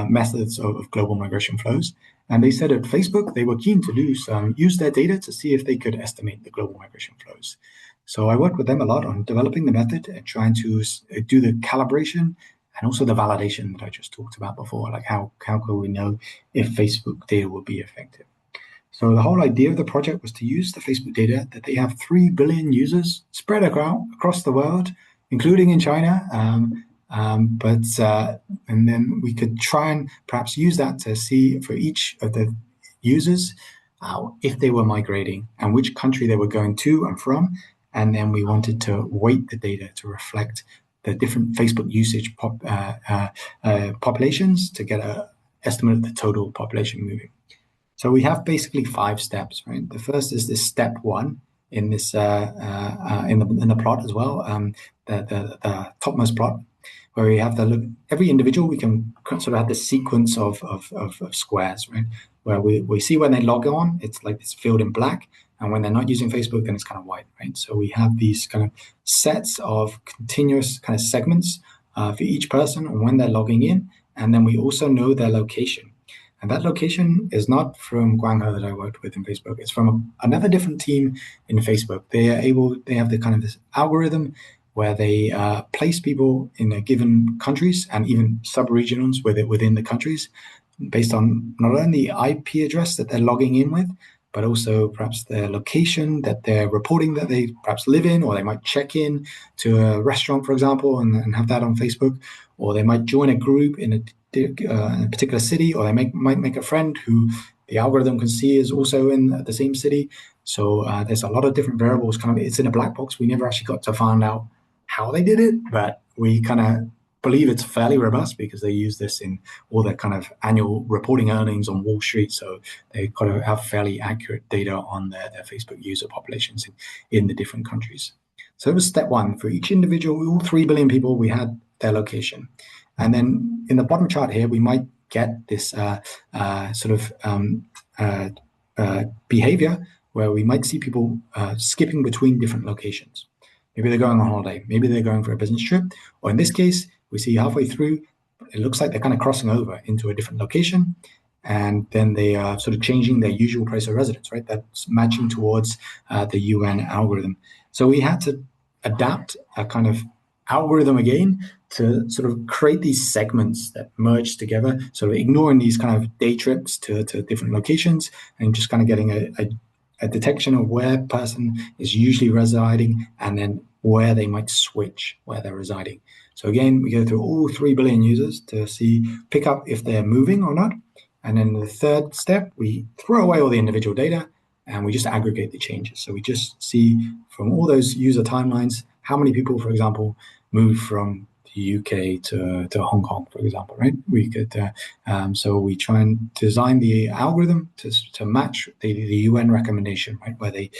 methods of global migration flows. And they said at Facebook they were keen to use their data to see if they could estimate the global migration flows. So I worked with them a lot on developing the method and trying to do the calibration and also the validation that I just talked about before, like how can we know if Facebook data will be effective. So the whole idea of the project was to use the Facebook data that they have 3 billion users spread across the world, including in China. And then we could try and perhaps use that to see for each of the users if they were migrating and which country they were going to and from. And then we wanted to weight the data to reflect the different Facebook usage populations to get an estimate of the total population moving. So we have basically 5 steps, right? The first is this step 1 in this in the plot as well, the topmost plot, where we have every individual. We can sort of have this sequence of squares, right? Where we see when they log on, it's like this filled in black, and when they're not using Facebook, then it's kind of white, right? So we have these kind of sets of continuous kind of segments for each person and when they're logging in, and then we also know their location. And that location is not from Guanghe that I worked with in Facebook. It's from another different team in Facebook. They have the kind of this algorithm where they place people in a given countries and even sub-regions within the countries based on not only the IP address that they're logging in with, but also perhaps their location that they're reporting that they perhaps live in, or they might check in to a restaurant, for example, and have that on Facebook, or they might join a group in a particular city, or they might make a friend who the algorithm can see is also in the same city. So there's a lot of different variables. Kind of, it's in a black box. We never actually got to find out how they did it, but we kind of believe it's fairly robust because they use this in all their kind of annual reporting earnings on Wall Street. So they got to have fairly accurate data on their Facebook user populations in the different countries. So it was step 1. For each individual, all 3 billion people, we had their location. And then in the bottom chart here, we might get this behavior where we might see people skipping between different locations. Maybe they're going on holiday, maybe they're going for a business trip, or in this case, we see halfway through, it looks like they're kind of crossing over into a different location, and then they are sort of changing their usual place of residence, right? That's matching towards the UN algorithm. So we had to adapt a kind of algorithm again to sort of create these segments that merge together, sort of ignoring these kind of day trips to different locations and just kind of getting a detection of where a person is usually residing and then where they might switch where they're residing. So again, we go through all 3 billion users to pick up if they're moving or not. And then the third step, we throw away all the individual data and we just aggregate the changes. So we just see from all those user timelines, how many people, for example, moved from the UK to Hong Kong, for example, right? We could, so we try and design the algorithm to match the UN recommendation, right? Where they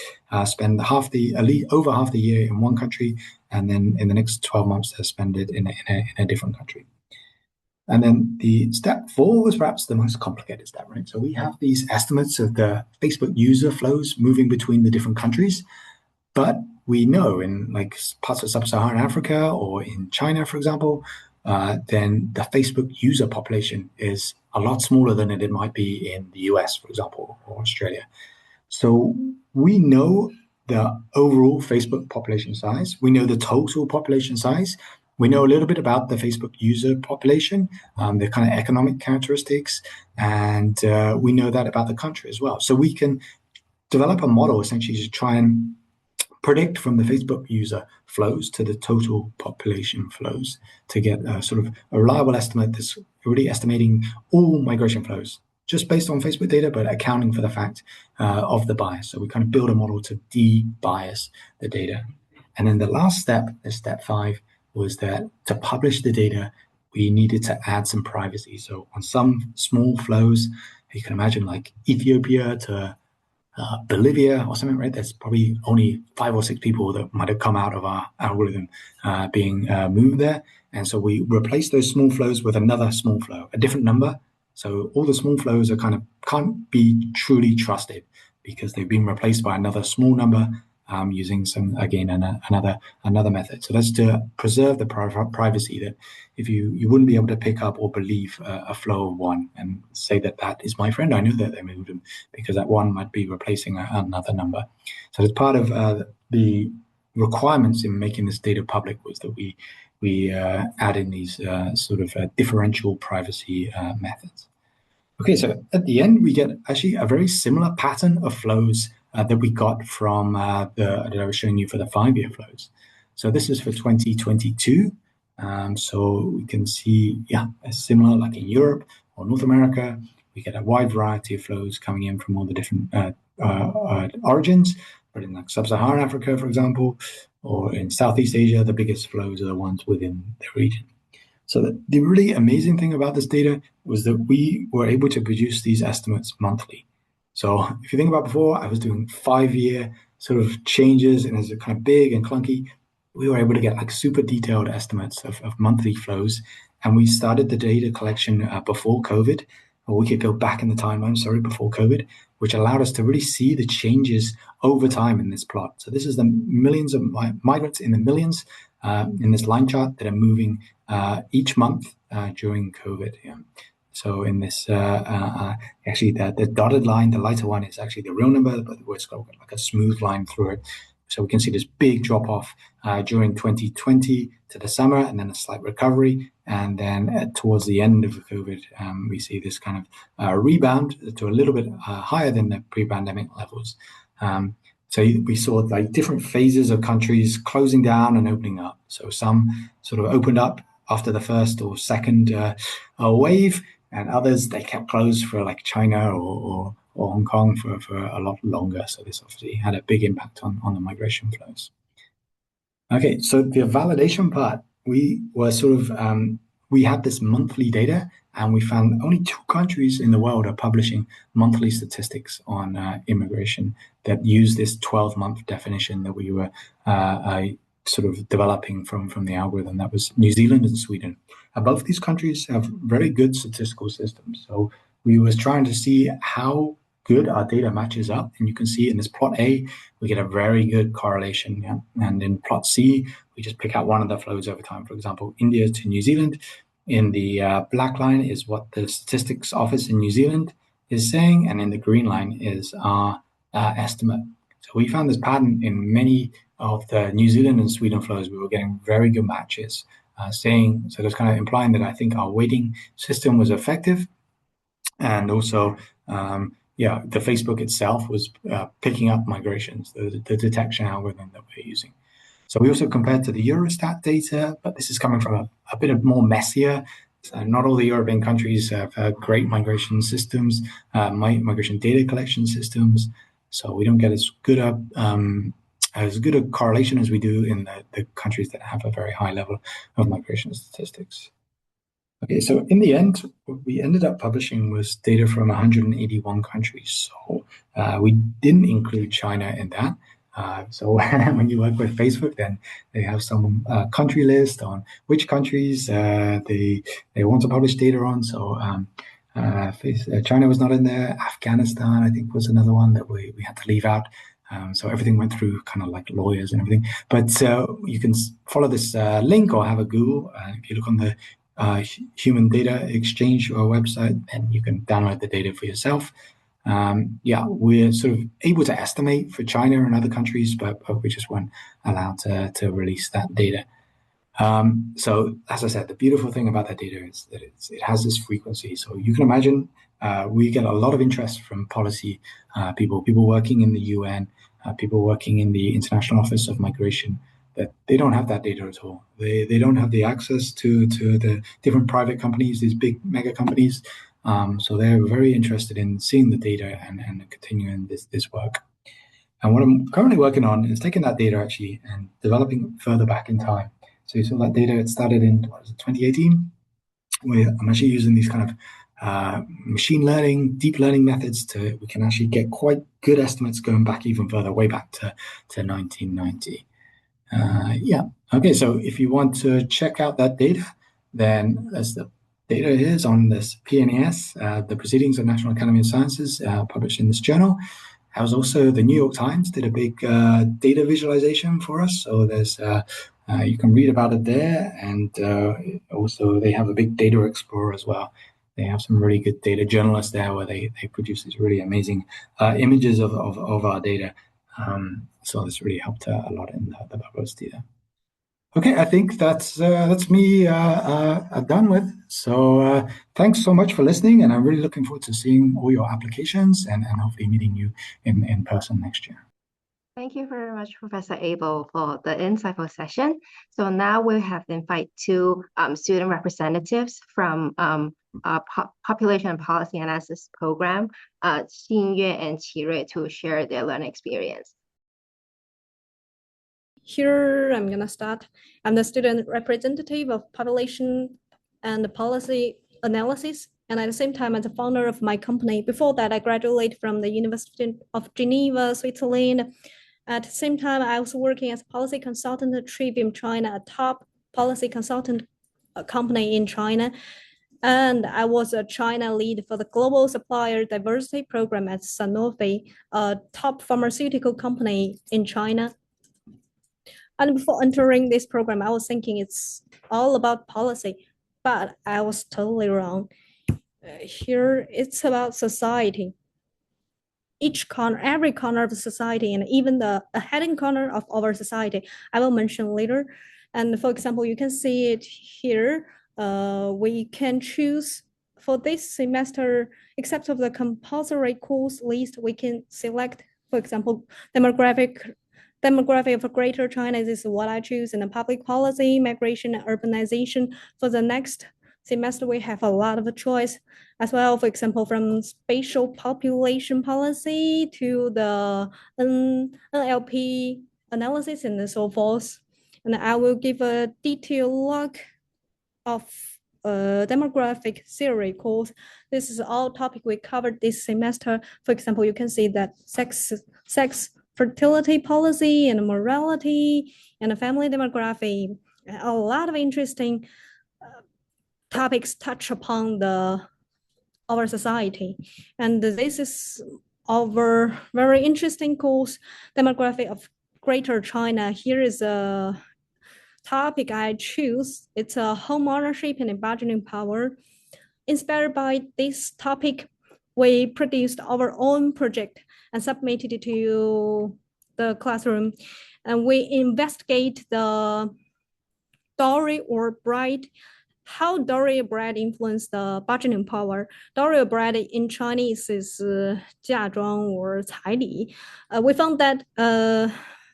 spend over half the year in one country, and then in the next 12 months, they spend it in a different country. And then the step 4 was perhaps the most complicated step, right? So we have these estimates of the Facebook user flows moving between the different countries, but we know in like parts of sub-Saharan Africa or in China, for example, then the Facebook user population is a lot smaller than it might be in the US, for example, or Australia. So we know the overall Facebook population size. We know the total population size. We know a little bit about the Facebook user population, the kind of economic characteristics, and we know that about the country as well. So we can develop a model essentially to try and predict from the Facebook user flows to the total population flows to get a sort of a reliable estimate that's really estimating all migration flows, just based on Facebook data, but accounting for the fact of the bias. So we kind of build a model to de-bias the data. And then the last step, step 5, was that to publish the data, we needed to add some privacy. So on some small flows, you can imagine like Ethiopia to Bolivia or something, right? There's probably only 5 or 6 people that might have come out of our algorithm being moved there. And so we replace those small flows with another small flow, a different number. So all the small flows are kind of can't be truly trusted because they've been replaced by another small number using another method. So that's to preserve the privacy that if you wouldn't be able to pick up or believe a flow of one and say that is my friend. I knew that they moved him because that one might be replacing another number. So as part of the requirements in making this data public was that we add in these differential privacy methods. Okay, so at the end, we get actually a very similar pattern of flows that we got from that I was showing you for the 5-year flows. So this is for 2022. So we can see, a similar like in Europe or North America, we get a wide variety of flows coming in from all the different origins. But in like sub-Saharan Africa, for example, or in Southeast Asia, the biggest flows are the ones within the region. So the really amazing thing about this data was that we were able to produce these estimates monthly. So if you think about before, I was doing 5-year sort of changes and it's kind of big and clunky. We were able to get like super detailed estimates of monthly flows. And we started the data collection before COVID, or we could go back in the timeline, before COVID, which allowed us to really see the changes over time in this plot. So this is the millions of migrants in the millions in this line chart that are moving each month during COVID. Yeah. So in this, actually the dotted line, the lighter one is actually the real number, but it's got like a smooth line through it. So we can see this big drop off during 2020 to the summer, and then a slight recovery. And then towards the end of COVID, we see this kind of rebound to a little bit higher than the pre-pandemic levels. So we saw like different phases of countries closing down and opening up. So some sort of opened up after the first or second wave, and others they kept closed for like China or Hong Kong for a lot longer. So this obviously had a big impact on the migration flows. Okay, so the validation part, we were we had this monthly data, and we found only 2 countries in the world are publishing monthly statistics on immigration that use this 12-month definition that we were developing from the algorithm. That was New Zealand and Sweden. both these countries have very good statistical systems. So we was trying to see how good our data matches up. And you can see in this plot A, we get a very good correlation. Yeah? And in plot C, we just pick out one of the flows over time. For example, India to New Zealand. In the black line is what the statistics office in New Zealand is saying, and in the green line is our estimate. So we found this pattern in many of the New Zealand and Sweden flows. We were getting very good matches, so that's kind of implying that I think our weighting system was effective, and also, the Facebook itself was picking up migrations, the detection algorithm that we're using. So we also compared to the Eurostat data, but this is coming from a bit of more messier. So not all the European countries have great migration systems, migration data collection systems. So we don't get as good a correlation as we do in the countries that have a very high level of migration statistics. Okay, so in the end, what we ended up publishing was data from 181 countries. So we didn't include China in that. So when you work with Facebook, then they have some country list on which countries they want to publish data on. So China was not in there. Afghanistan, I think, was another one that we had to leave out. So everything went through kind of like lawyers and everything. But you can follow this link or have a Google. If you look on the Human Data Exchange website, and you can download the data for yourself. We're sort of able to estimate for China and other countries, but we just weren't allowed to release that data. So as I said, the beautiful thing about that data is that it has this frequency. So you can imagine we get a lot of interest from policy people working in the UN, people working in the International Office of Migration, that they don't have that data at all. They don't have the access to the different private companies, these big mega companies. So they're very interested in seeing the data and continuing this work. And what I'm currently working on is taking that data actually and developing it further back in time. So you saw that data, it started in 2018, where I'm actually using these kind of machine learning, deep learning methods we can actually get quite good estimates going back even further, way back to 1990. Okay, so if you want to check out that data, then as the data is on this PNAS, the Proceedings of National Academy of Sciences, published in this journal. There was also the New York Times did a big data visualization for us. So there's you can read about it there, and also they have a big data explorer as well. They have some really good data journalists there where they produce these really amazing images of our data. So this really helped a lot in the publicity there. Okay, I think that's me done with. So thanks so much for listening, and I'm really looking forward to seeing all your applications and hopefully meeting you in person next year. Thank you very much, Professor Abel, for the insightful session. So now we have invited two student representatives from Population and Policy Analysis Program, Xinyue and Qirui, to share their learning experience. Here, I'm going to start. I'm the student representative of Population and Policy Analysis, and at the same time, I'm the founder of my company. Before that, I graduated from the University of Geneva, Switzerland. At the same time, I was working as a policy consultant at Trivium China, a top policy consultant company in China. And I was a China lead for the Global Supplier Diversity Program at Sanofi, a top pharmaceutical company in China. And before entering this program, I was thinking it's all about policy, but I was totally wrong. Here, it's about society. Every corner of the society, and even the hidden corner of our society, I will mention later. And for example, you can see it here. We can choose for this semester, except for the compulsory course list, we can select, for example, demographic of Greater China. This is what I choose in the public policy, migration, and urbanization. For the next semester, we have a lot of choice as well. For example, from spatial population policy to the NLP analysis and so forth. And I will give a detailed look of demographic theory course. This is all topic we covered this semester. For example, you can see that sex, fertility policy and morality and family demography, a lot of interesting topics touch upon our society. And this is our very interesting course, Demography of Greater China. Here is a topic I choose. It's a home ownership and bargaining power. Inspired by this topic, we produced our own project and submitted it to the classroom. And we investigate the dowry or bride, how dowry or bride influence the bargaining power. Dowry or bride in Chinese is 嫁妆 or 彩礼. We found that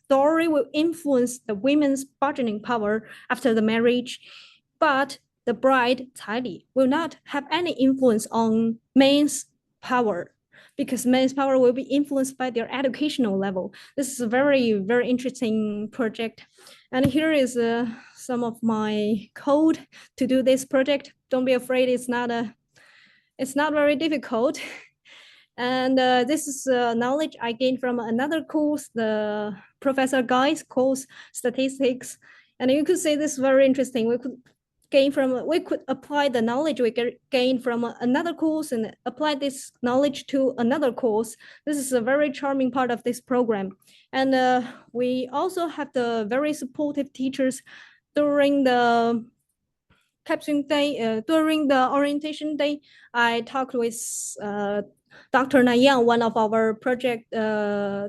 dowry will influence the women's bargaining power after the marriage, but the bride 彩礼 will not have any influence on men's power, because men's power will be influenced by their educational level. This is a very, very interesting project. And here is some of my code to do this project. Don't be afraid, it's not very difficult. And this is knowledge I gained from another course, the Professor Guy's course, Statistics. And you could say this is very interesting. We could apply the knowledge we gained from another course and apply this knowledge to another course. This is a very charming part of this program. And we also have the very supportive teachers during the caption day, during the orientation day. I talked with Dr. Nayang, one of our project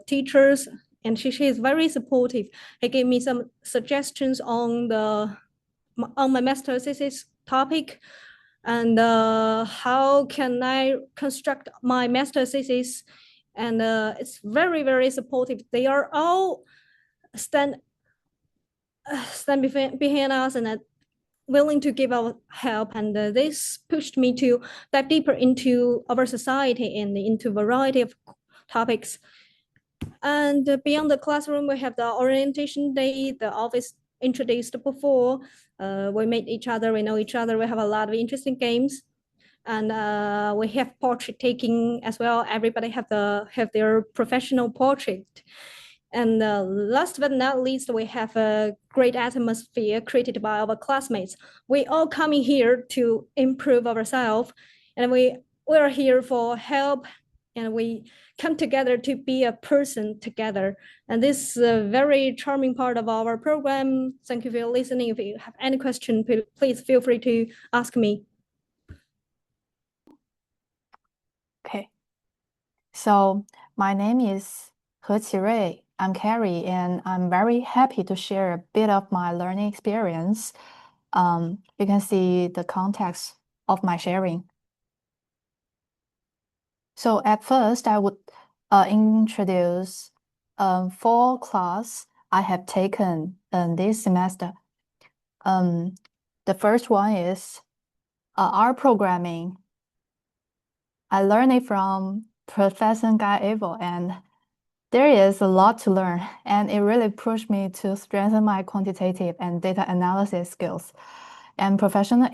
teachers, and she is very supportive. He gave me some suggestions on my master thesis topic, and how can I construct my master thesis. And it's very, very supportive. They are all stand behind us and willing to give our help. And this pushed me to dive deeper into our society and into a variety of topics. And beyond the classroom, we have the orientation day, the office introduced before. We meet each other, we know each other, we have a lot of interesting games. And we have portrait taking as well. Everybody have their professional portrait. And last but not least, we have a great atmosphere created by our classmates. We all coming here to improve ourselves, and we are here for help, and we come together to be a person together. And this is a very charming part of our program. Thank you for listening. If you have any question, please feel free to ask me. Okay. So my name is Qirui. I'm Carrie, and I'm very happy to share a bit of my learning experience. You can see the context of my sharing. So at first, I would introduce 4 classes I have taken this semester. The first one is R programming. I learned it from Professor Abel, and there is a lot to learn, and it really pushed me to strengthen my quantitative and data analysis skills. And Professor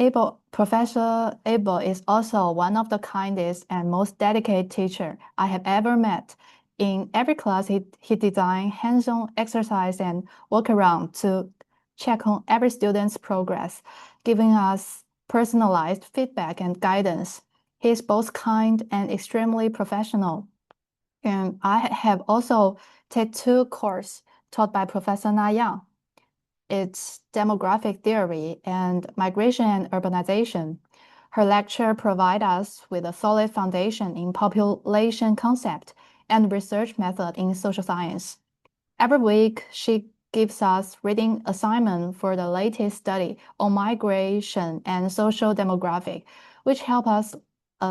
Abel is also one of the kindest and most dedicated teacher I have ever met. In every class, he designed hands-on exercise and workaround to check on every student's progress, giving us personalized feedback and guidance. He is both kind and extremely professional. And I have also taken 2 courses taught by Professor Nayang. It's demographic theory and migration and urbanization. Her lecture provides us with a solid foundation in population concept and research method in social science. Every week, she gives us reading assignment for the latest study on migration and social demographic, which help us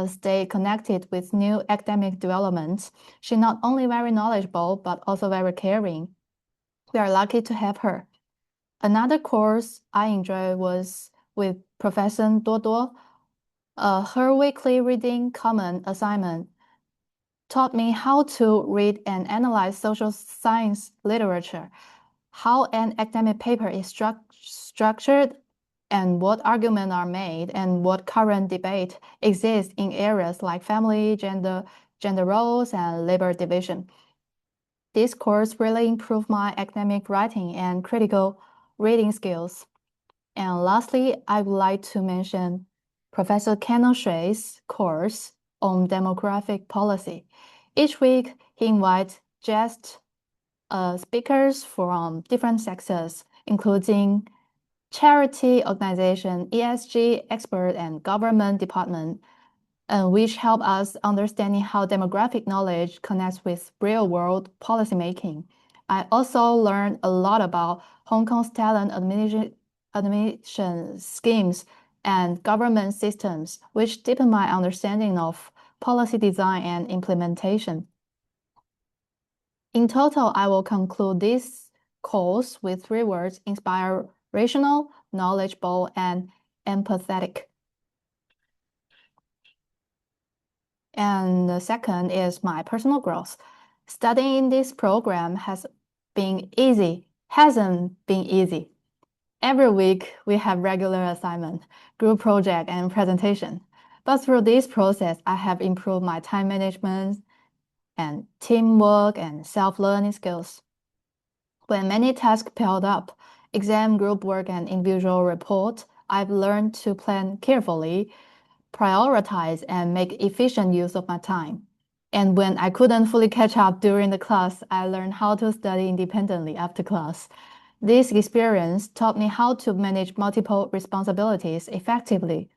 stay connected with new academic developments. She's not only very knowledgeable, but also very caring. We are lucky to have her. Another course I enjoyed was with Professor Duo. Her weekly reading common assignment taught me how to read and analyze social science literature, how an academic paper is structured, and what arguments are made, and what current debate exists in areas like family, gender roles, and labor division. This course really improved my academic writing and critical reading skills. And lastly, I would like to mention Professor Ken Shui's course on demographic policy. Each week, he invites guest speakers from different sectors, including charity organization, ESG expert, and government department, which help us understanding how demographic knowledge connects with real-world policymaking. I also learned a lot about Hong Kong's talent admission schemes and government systems, which deepen my understanding of policy design and implementation. In total, I will conclude this course with 3 words: inspirational, knowledgeable, and empathetic. And the second is my personal growth. Studying this program hasn't been easy. Every week, we have regular assignment, group project, and presentation. But through this process, I have improved my time management and teamwork and self-learning skills. When many tasks piled up, exam, group work, and individual report, I've learned to plan carefully, prioritize, and make efficient use of my time. And when I couldn't fully catch up during the class, I learned how to study independently after class. This experience taught me how to manage multiple responsibilities effectively.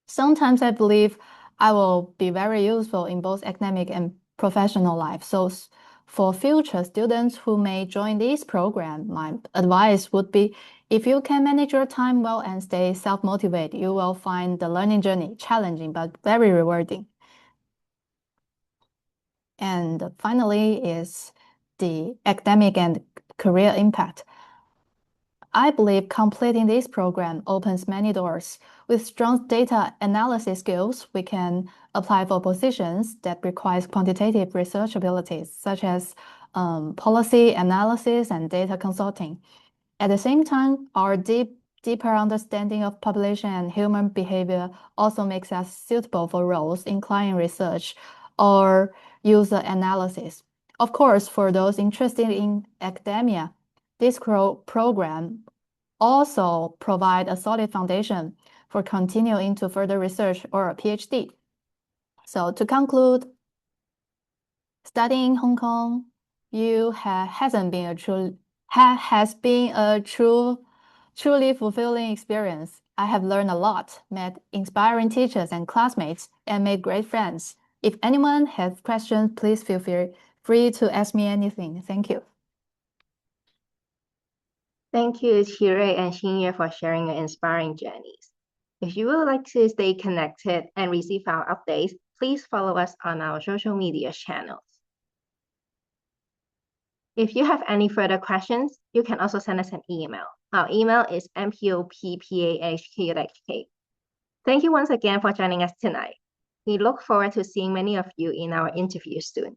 Sometimes I believe I will be very useful in both academic and professional life. So for future students who may join this program, my advice would be, if you can manage your time well and stay self-motivated, you will find the learning journey challenging but very rewarding. And finally is the academic and career impact. I believe completing this program opens many doors. With strong data analysis skills, we can apply for positions that require quantitative research abilities, such as policy analysis and data consulting. At the same time, our deeper understanding of population and human behavior also makes us suitable for roles in client research or user analysis. Of course, for those interested in academia, this program also provide a solid foundation for continuing to further research or a PhD. So to conclude, studying in Hong Kong has been a truly fulfilling experience. I have learned a lot, met inspiring teachers and classmates, and made great friends. If anyone has questions, please feel free to ask me anything. Thank you. Thank you, Qirui and Xinyue, for sharing your inspiring journeys. If you would like to stay connected and receive our updates, please follow us on our social media channels. If you have any further questions, you can also send us an email. Our email is mpoppa@hku.hk. Thank you once again for joining us tonight. We look forward to seeing many of you in our interview soon.